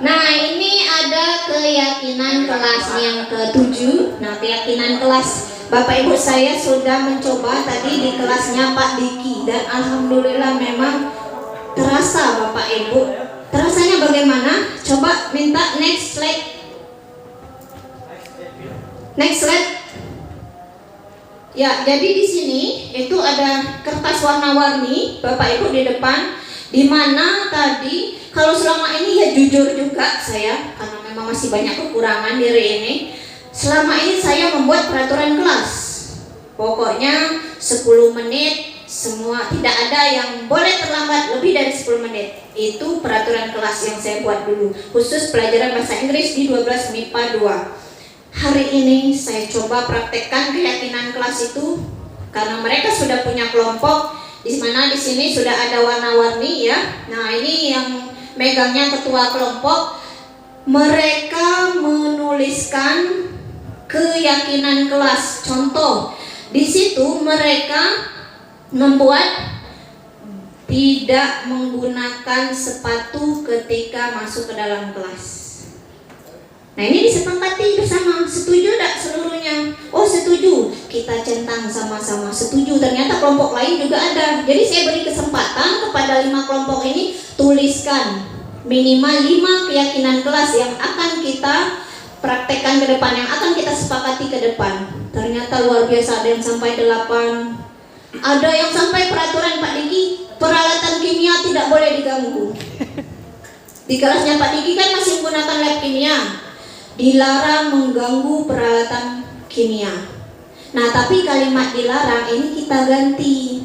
Nah, ini ada keyakinan kelas yang ke-7. Nah, keyakinan kelas, Bapak Ibu saya sudah mencoba tadi di kelasnya Pak Diki, dan alhamdulillah memang terasa Bapak Ibu. Terasanya bagaimana? Coba minta next slide. Next slide. Ya, jadi di sini itu ada kertas warna-warni Bapak Ibu di depan, di mana tadi kalau selama ini ya jujur juga saya, karena memang masih banyak kekurangan diri ini. Selama ini saya membuat peraturan kelas. Pokoknya 10 menit semua, tidak ada yang boleh terlambat lebih dari 10 menit. Itu peraturan kelas yang saya buat dulu, khusus pelajaran bahasa Inggris di 12 MIPA 2. Hari ini saya coba praktekkan keyakinan kelas itu, karena mereka sudah punya kelompok di mana di sini sudah ada warna-warni ya. Nah, ini yang megangnya ketua kelompok. Mereka menuliskan keyakinan kelas. Contoh, di situ mereka membuat tidak menggunakan sepatu ketika masuk ke dalam kelas. Nah, ini disepakati bersama. Setuju tidak seluruhnya? Oh, setuju. Kita centang sama-sama. Setuju. Ternyata kelompok lain juga ada. Jadi saya beri kesempatan kepada 5 kelompok ini, tuliskan minimal 5 keyakinan kelas yang akan kita praktekkan ke depan, yang akan kita sepakati ke depan. Ternyata luar biasa, ada yang sampai 8. Ada yang sampai peraturan Pak Diki, peralatan kimia tidak boleh diganggu. Di kelasnya Pak Diki kan masih menggunakan lab kimia, dilarang mengganggu peralatan kimia. Nah, tapi kalimat dilarang ini kita ganti.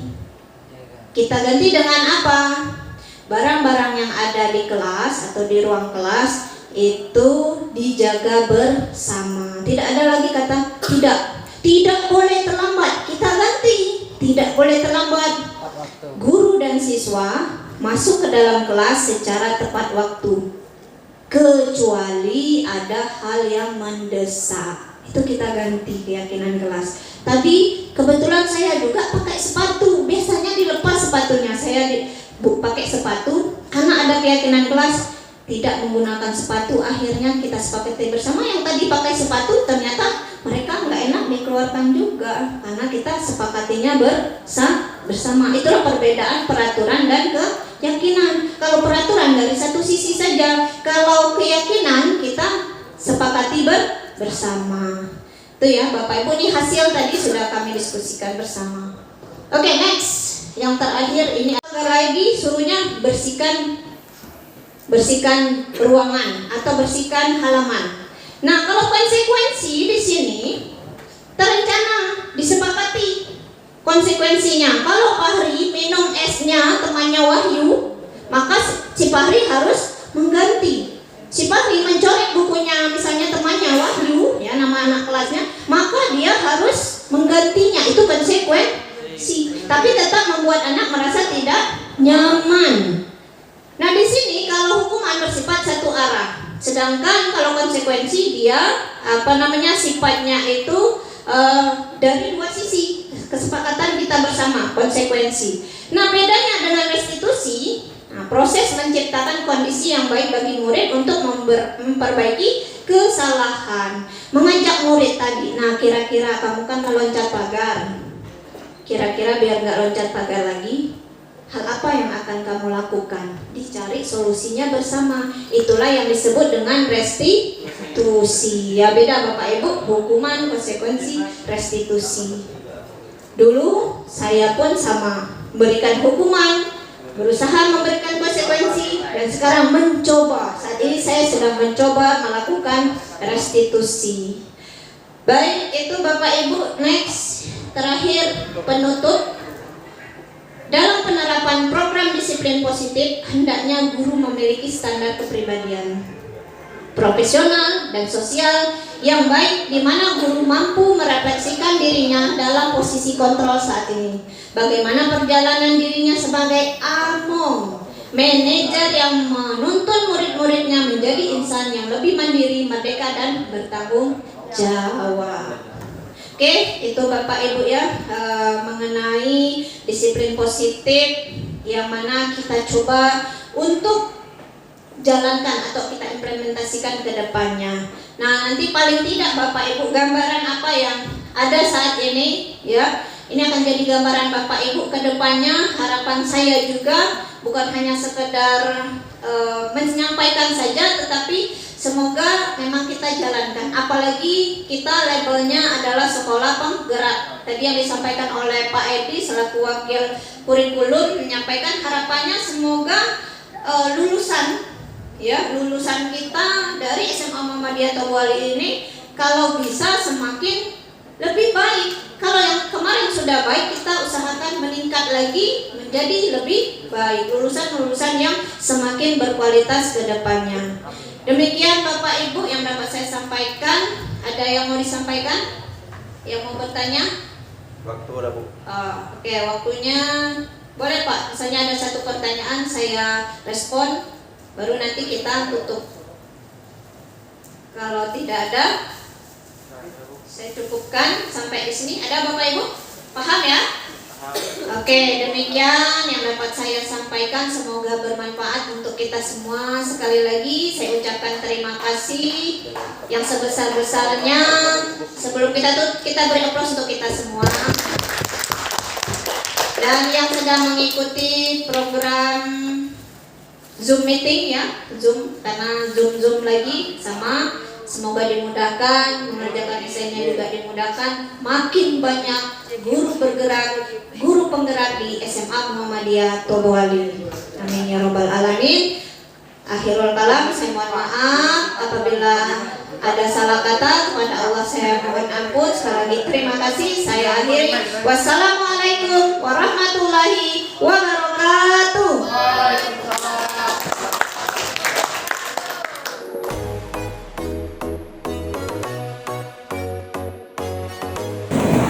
Kita ganti dengan apa? Barang-barang yang ada di kelas atau di ruang kelas itu dijaga bersama. Tidak ada lagi kata tidak boleh terlambat. Kita ganti, tidak boleh terlambat. Guru dan siswa masuk ke dalam kelas secara tepat waktu, kecuali ada hal yang mendesak. Itu kita ganti keyakinan kelas. Tadi kebetulan saya juga pakai sepatu. Biasanya dilepas sepatunya. Saya pakai sepatu karena ada keyakinan kelas tidak menggunakan sepatu. Akhirnya kita sepakati bersama, yang tadi pakai sepatu ternyata mereka nggak enak dikeluarkan juga, karena kita sepakatinya bersama. Itulah perbedaan peraturan dan keyakinan. Kalau peraturan dari satu sisi saja, kalau keyakinan kita sepakati bersama. Itu ya Bapak Ibu, ini hasil tadi sudah kami diskusikan bersama. Oke, next. Yang terakhir ini lagi suruhnya bersihkan ruangan atau bersihkan halaman. Nah, kalau konsekuensi di sini terencana, disepakati konsekuensinya. Kalau Fahri minum esnya temannya Wahyu, maka si Fahri harus mengganti. Si Fahri mencoret bukunya misalnya temannya Wahyu, ya nama anak kelasnya, maka dia harus menggantinya. Itu tapi tetap membuat anak merasa tidak nyaman. Nah, di sini kalau hukuman bersifat satu arah, sedangkan kalau konsekuensi dia sifatnya itu dari dua sisi, kesepakatan kita bersama, konsekuensi. Nah, bedanya dengan restitusi, proses menciptakan kondisi yang baik bagi murid untuk memperbaiki kesalahan, mengajak murid tadi. Nah, kira-kira kamu kan meloncat pagar, kira-kira biar nggak loncat pagar lagi, hal apa yang akan kamu lakukan? Dicari solusinya bersama. Itulah yang disebut dengan restitusi. Ya, beda Bapak Ibu, hukuman, konsekuensi, restitusi. Dulu saya pun sama, memberikan hukuman, berusaha memberikan konsekuensi, dan sekarang mencoba. Saat ini saya sedang mencoba melakukan restitusi. Baik, itu Bapak Ibu. Next, terakhir penutup. Dalam penerapan program disiplin positif, hendaknya guru memiliki standar kepribadian profesional dan sosial yang baik, di mana guru mampu merefleksikan dirinya dalam posisi kontrol saat ini. Bagaimana perjalanan dirinya sebagai among, manajer yang menuntun murid-muridnya menjadi insan yang lebih mandiri, merdeka, dan bertanggung jawab. Oke, itu Bapak Ibu ya, mengenai disiplin positif yang mana kita coba untuk jalankan atau kita implementasikan ke depannya. Nah, nanti paling tidak Bapak Ibu gambaran apa yang ada saat ini ya, ini akan jadi gambaran Bapak Ibu ke depannya. Harapan saya juga bukan hanya sekedar menyampaikan saja, tetapi semoga memang kita jalankan. Apalagi kita labelnya adalah sekolah penggerak. Tadi yang disampaikan oleh Pak Edi selaku wakil kurikulum menyampaikan harapannya semoga lulusan kita dari SMA Muhammadiyah Tobowali ini kalau bisa semakin lebih baik. Kalau yang kemarin sudah baik, kita usahakan meningkat lagi menjadi lebih baik. Lulusan-lulusan yang semakin berkualitas ke depannya. Demikian Bapak Ibu yang dapat saya sampaikan. Ada yang mau disampaikan? Yang mau bertanya? Waktu udah Bu. Oke, waktunya boleh Pak. Misalnya ada satu pertanyaan saya respon, baru nanti kita tutup. Kalau tidak ada, saya cukupkan sampai di sini. Ada Bapak Ibu? Paham ya? Oke, demikian yang dapat saya sampaikan. Semoga bermanfaat untuk kita semua. Sekali lagi saya ucapkan terima kasih yang sebesar-besarnya. Sebelum kita beri aplaus untuk kita semua. Dan yang sedang mengikuti program Zoom meeting ya, Zoom karena Zoom lagi sama. Semoga dimudahkan, mengerjakan desainnya juga dimudahkan. Makin banyak guru bergerak, guru penggerak di SMA Muhammadiyah Tobowali. Amin ya robbal alamin. Akhirul kalam, saya mohon maaf apabila ada salah kata. Kepada Allah saya mohon ampun. Sekali lagi terima kasih. Saya akhiri. Wassalamualaikum warahmatullahi wabarakatuh.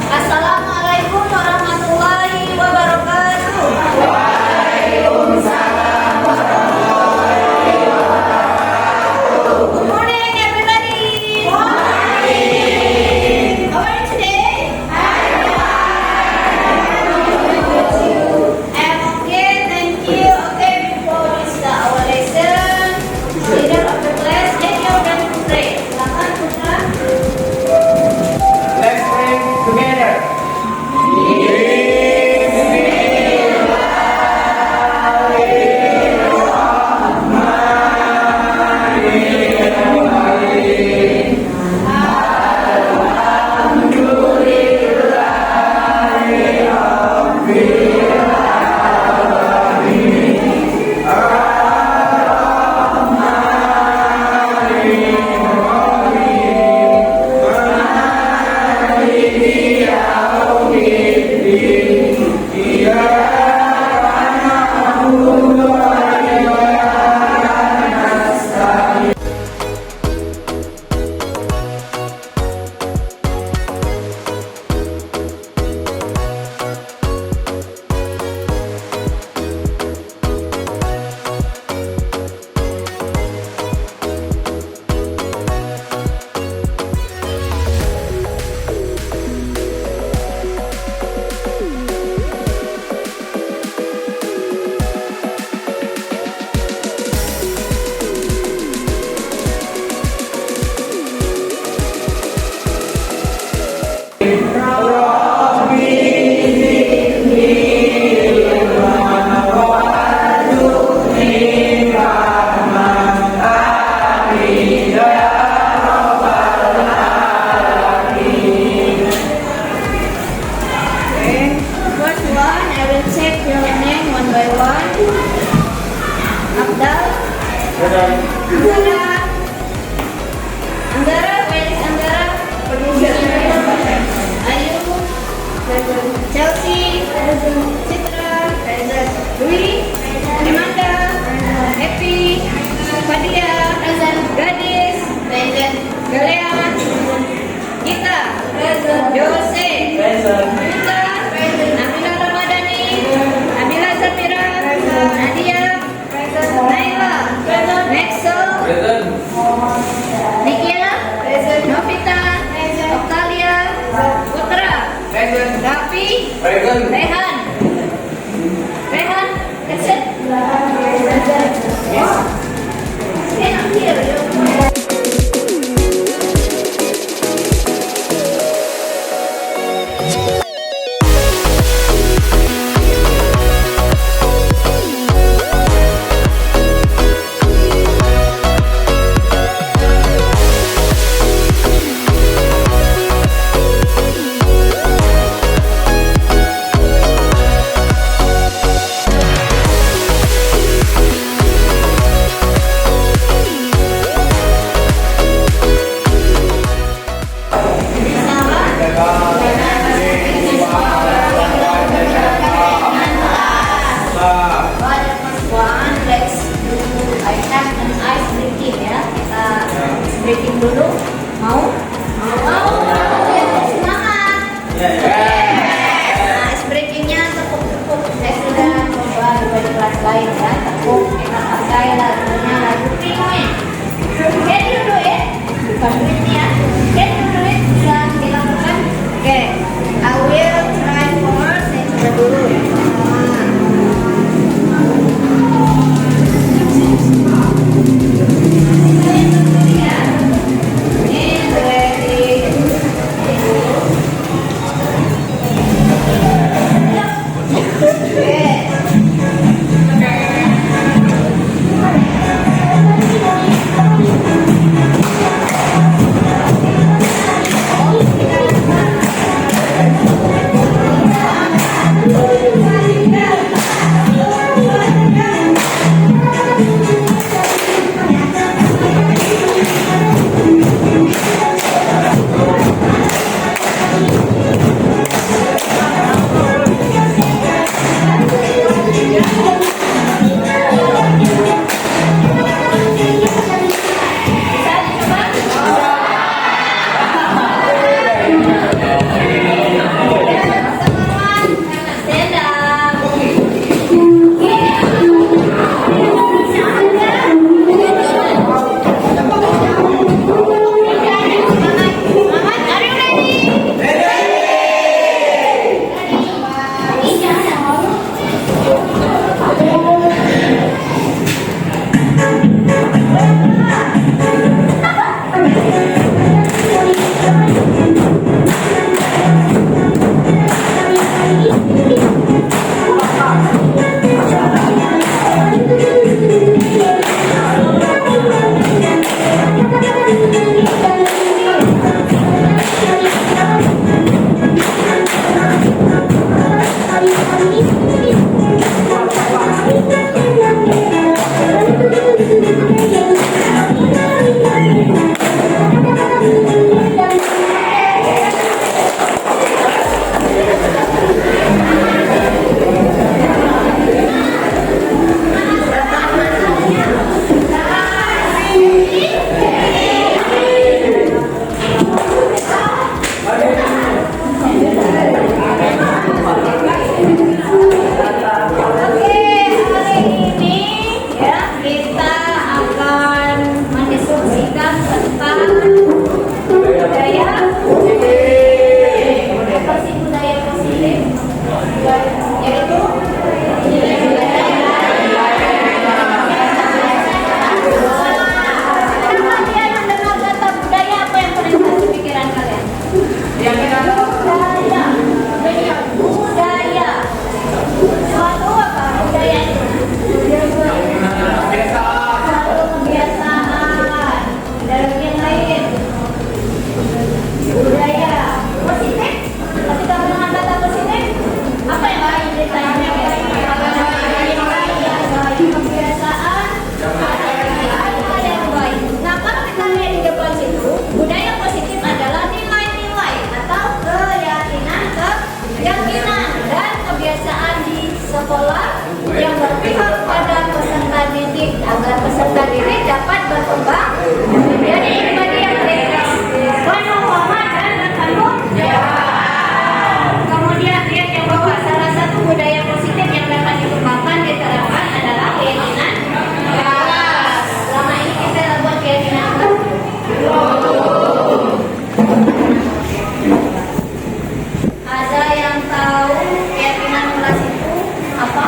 Assalamualaikum warahmatullahi wabarakatuh. Waalaikumsalam warahmatullahi wabarakatuh. Good morning everybody. Morning. How are you today? I'm okay, thank you. Okay, before Fadia, Gadis, Galea, Gita, Jose, Yuta, Nabila Ramadhani, Nabila Safira, Nadia, Naila, Maxel, Nikia, Novita, Octalia, Putra, Raffi, Rehan, that's it. Stand up here. Breaking dulu, mau? Semangat. Nah, ice breakingnya tepuk-tepuk. Saya sudah coba di kelas lain ya, tepuk, pakai lagunya lagu Pink. Can you do it? Bukan Pink ya. Can you do it? Bisa dilakukan? Oke, I will try first. Saya coba dulu ya. Jadi bagi yang penuh hormat dan bertanggung jawab. Kemudian lihat yang bawah, salah satu budaya positif yang dapat dikembangkan diterapkan adalah keyakinan kelas. Selama ini kita buat keyakinan kelas. Ada yang tahu keyakinan kelas itu apa?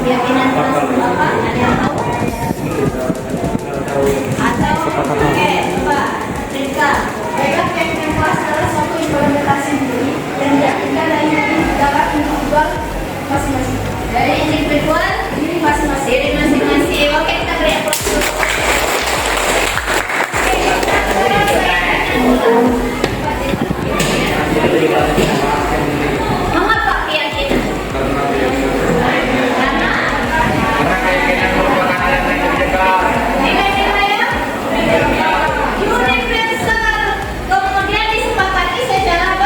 Keyakinan kelas itu apa? Ada yang tahu? Atau oke, coba Rika. Baiklah, keyakinan kelas adalah suatu implementasi diri yang diartikan dari dalam individual masing-masing. Dari individual diri masing-masing. Diri masing-masing. Oke, kita beri aplaus dulu. Mengapa keyakinan? Karena keyakinan merupakan hal yang universal, kemudian disepakati secara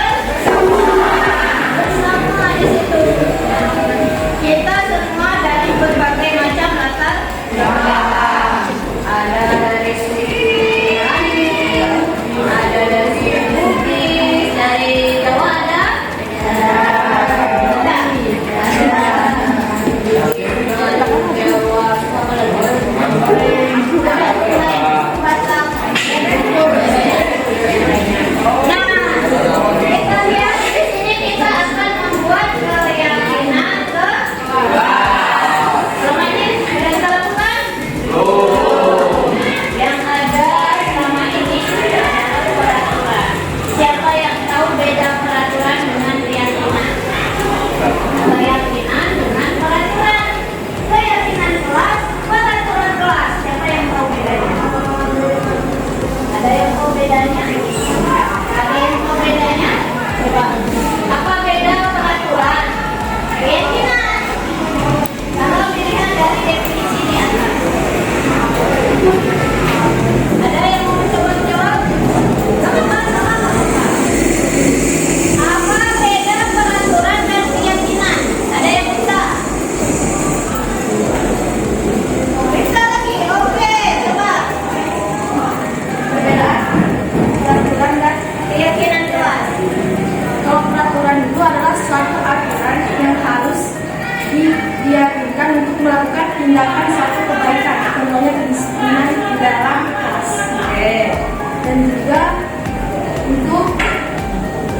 bersama di situ. Kita semua dari berbagai macam latar belakang. Ada dari suku Rani, ada dari Bugis, dari Jawa ada. Kita lihat di sini, kita akan membuat keyakinan kelas. Selama ini sudah kita lakukan? Yang ada selama ini adalah peraturan. Siapa yang tahu beda peraturan dengan keyakinan? Keyakinan dengan peraturan. Keyakinan kelas, peraturan kelas. Siapa yang tahu bedanya? Ada yang tahu bedanya? Ada yang tahu bedanya? Coba. Apa beda peraturan? Keyakinan. Kalau dilihat dari definisi di atas. Ada yang mau mencoba jawab? Sama-sama. Apa beda peraturan dan keyakinan? Ada yang bisa? Bisa lagi? Oke, coba. Perbedaan peraturan dan keyakinan kelas. Kalau peraturan itu adalah suatu aturan yang harus diyakinkan untuk melakukan tindakan suatu kebaikan, contohnya kedisiplinan di dalam kelas. Oke. Dan juga untuk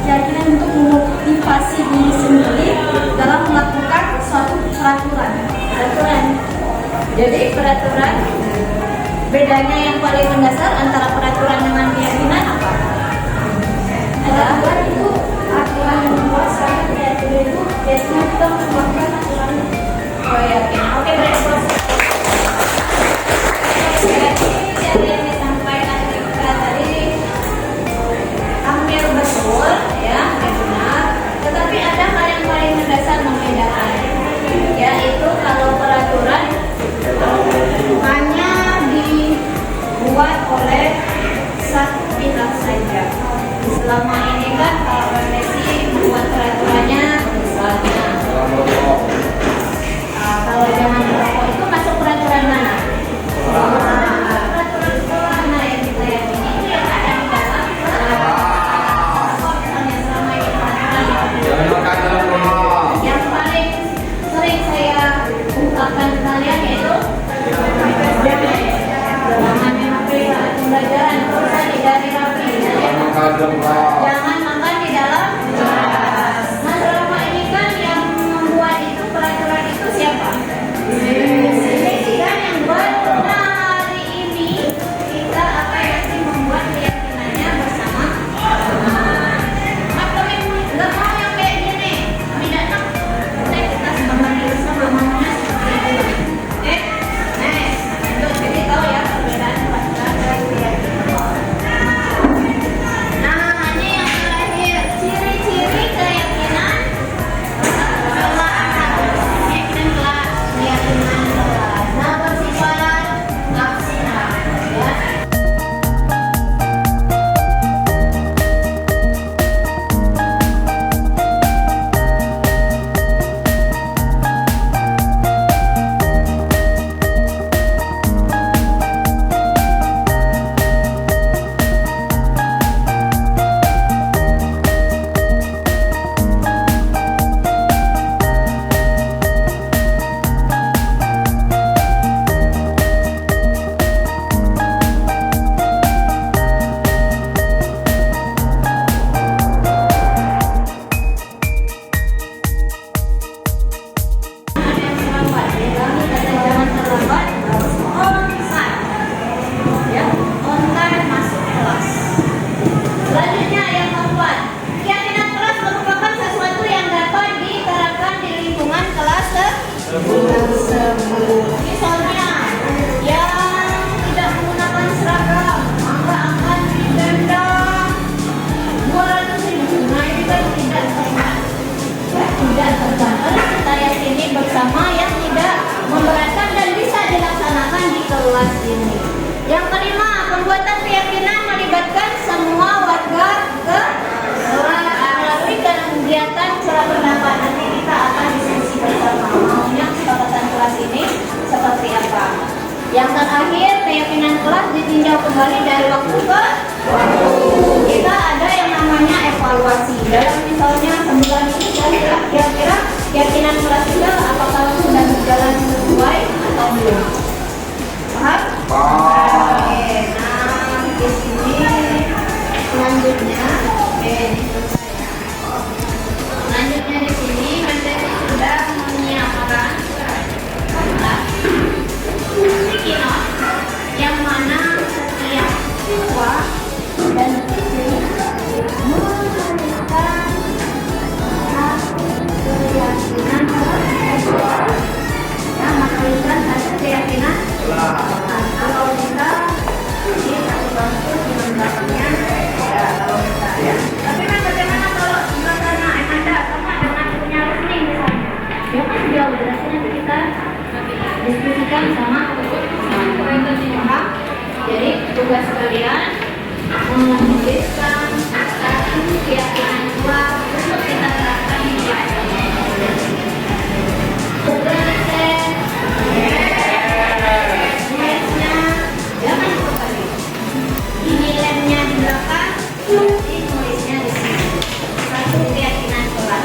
keyakinan untuk memotivasi diri sendiri dalam melakukan suatu peraturan. Peraturan. Jadi peraturan, bedanya yang paling mendasar antara peraturan dengan keyakinan apa? Aturan itu aturan yang membuat suatu keyakinan itu biasanya kita melakukan aturan. Oh keyakinan. Oke, berikut. Jadi yang disampaikan Rika tadi hampir betul, ya, benar. Tetapi ada hal yang paling mendasar membedakan, yaitu kalau peraturan hanya dibuat oleh satu pihak saja. Selama ini kan kalau Desi membuat peraturannya misalnya kalau jangan merokok itu masuk peraturan mana? Peraturan sekolah mana yang kita yakini itu yang ada di dalam peraturan. Misalnya selama ini peraturan yang paling sering saya ungkapkan ke kalian yaitu jangan mengambil alat pembelajaran, perusahaan dari rapi. Jangan makan di dalam kelas. Nah, selama ini kan yang membuat itu peraturan itu siapa? Desi kan yang buat. Nah, hari ini kita akan nanti membuat keyakinannya bersama. Atau nggak mau yang kayak gini? Kami datang, kita semangat bersama mamanya seperti itu. Jadi tahu ya perbedaan peraturan dan keyakinan. Nah, ini kembali dari waktu ke waktu. Kita ada yang namanya evaluasi. Dalam misalnya sebulan ini kira-kira keyakinan kelas kita apakah sudah berjalan sesuai atau belum? Paham? Oke, nah di sini selanjutnya, ini selesai ya. Selanjutnya di sini materi sudah menyiapkan sticky note yang mana setiap siswa dan siswi menuliskan satu keyakinan yang menuliskan satu keyakinan. Kalau kita ini satu bangku dengan belakangnya ya, kalau kita ya. Tapi kan bagaimana kalau suasana ada sama dengan punya listening misalnya, ya kan jauh berarti nanti kita diskusikan sama paham. Jadi tugas kalian menuliskan satu keyakinan kuat untuk kita terapkan di jangan lupa tadi ini lemnya di belakang, nulisnya di sini satu keyakinan kuat.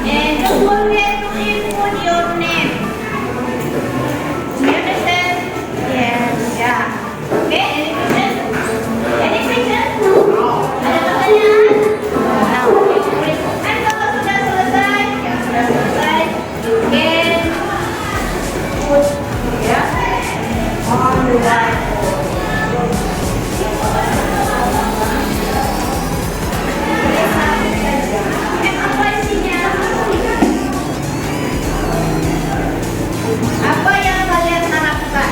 And don't forget to input your name. You understand? Yes, yeah. Okay, any question? Any question? Ada pertanyaan? Nah, and kalau sudah selesai, you can put ya on the whiteboard. Apa isinya? Apa yang kalian harapkan?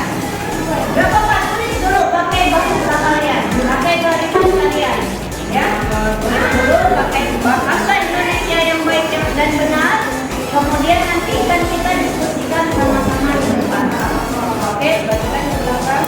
Berapa Pak? Tulis dulu pakai bahasa kalian, pakai barisan kalian, ya. Tulis dulu pakai bahasa Indonesia yang baik dan benar. Kemudian nanti kan kita diskusikan sama-sama di depan. Oke, bacakan di belakang.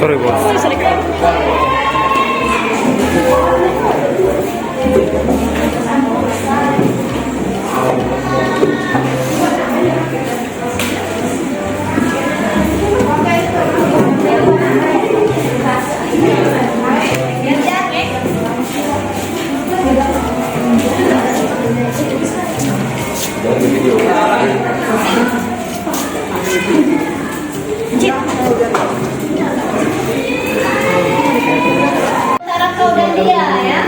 Sorry bos. Antara kau dan dia ya.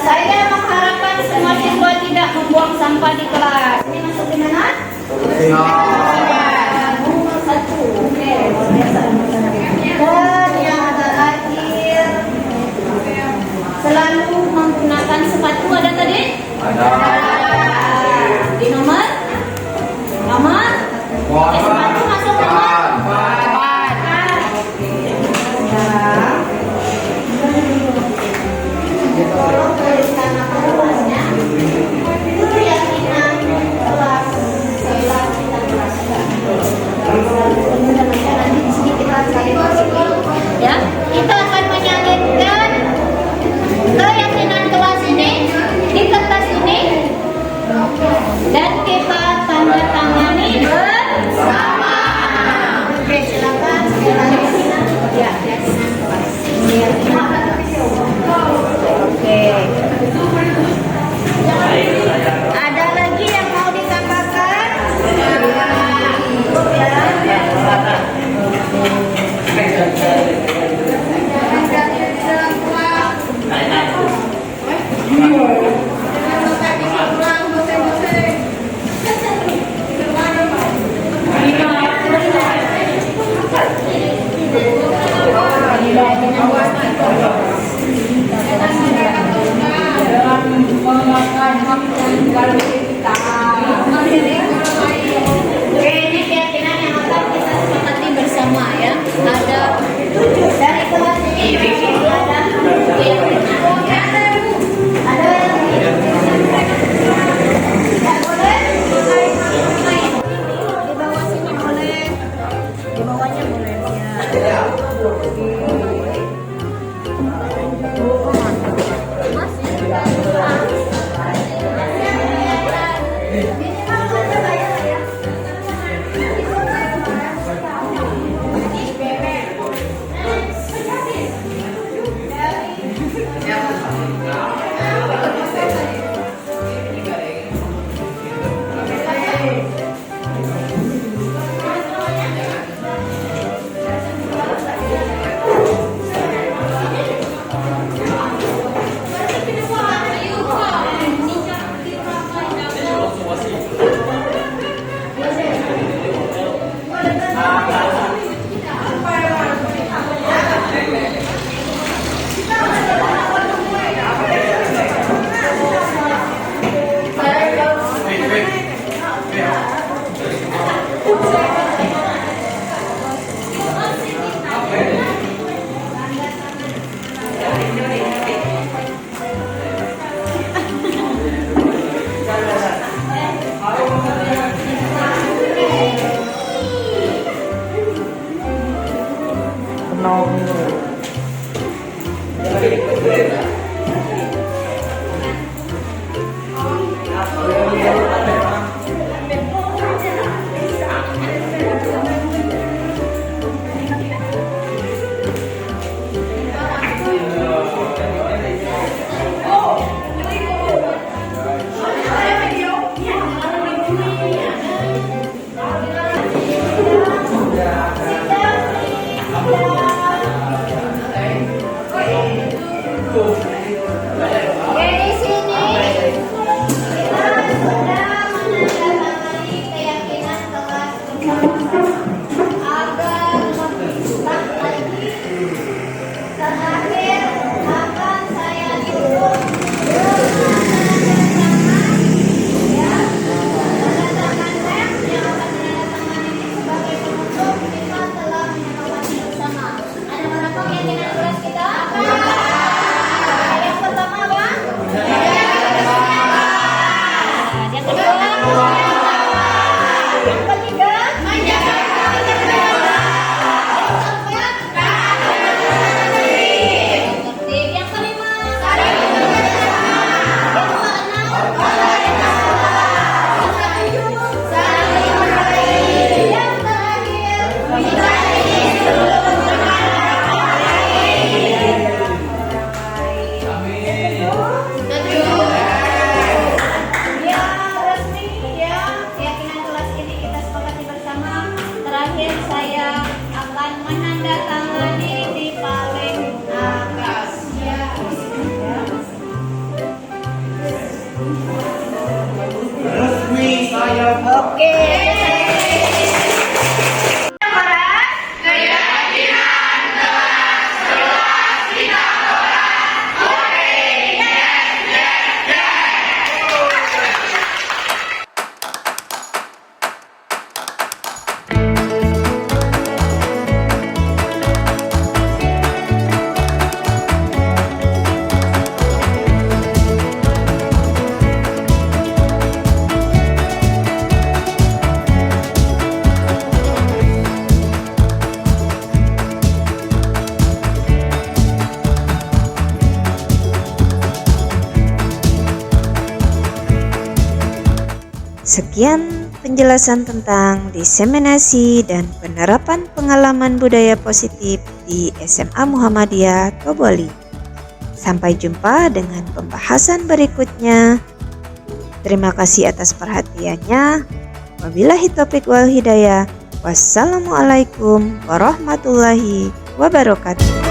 Saya mengharapkan semua siswa tidak membuang sampah di kelas. Ini masuk di mana? Nomor 1. Oke, luar biasa. Dan yang terakhir, selalu menggunakan sepatu. Ada tadi? Ada. Di nomor? Sepatu masuk nomor 4. Tolong tuliskan nama kelasnya. Itu keyakinan kelas setelah kita jelaskan. Nanti di sini kita sekali ya. Kita akan menyalurkan keyakinan kelas ini di kertas ini dan kita tanda tangani bersama. Oke, silakan sekali lagi. Ya, keyakinan kelas. Oke. Ada lagi yang mau ditambahkan? Cukup ya. Oke, ini keyakinan yang akan kita sepakati bersama ya. Ada 7 dari kelas ini. Ada keyakinan. Ada yang tidak boleh. Di bawah sini boleh. Di bawahnya boleh ya. Go. Sekian penjelasan tentang diseminasi dan penerapan pengalaman budaya positif di SMA Muhammadiyah Toboli. Sampai jumpa dengan pembahasan berikutnya. Terima kasih atas perhatiannya. Wabillahi taufiq wal hidayah. Wassalamualaikum warahmatullahi wabarakatuh.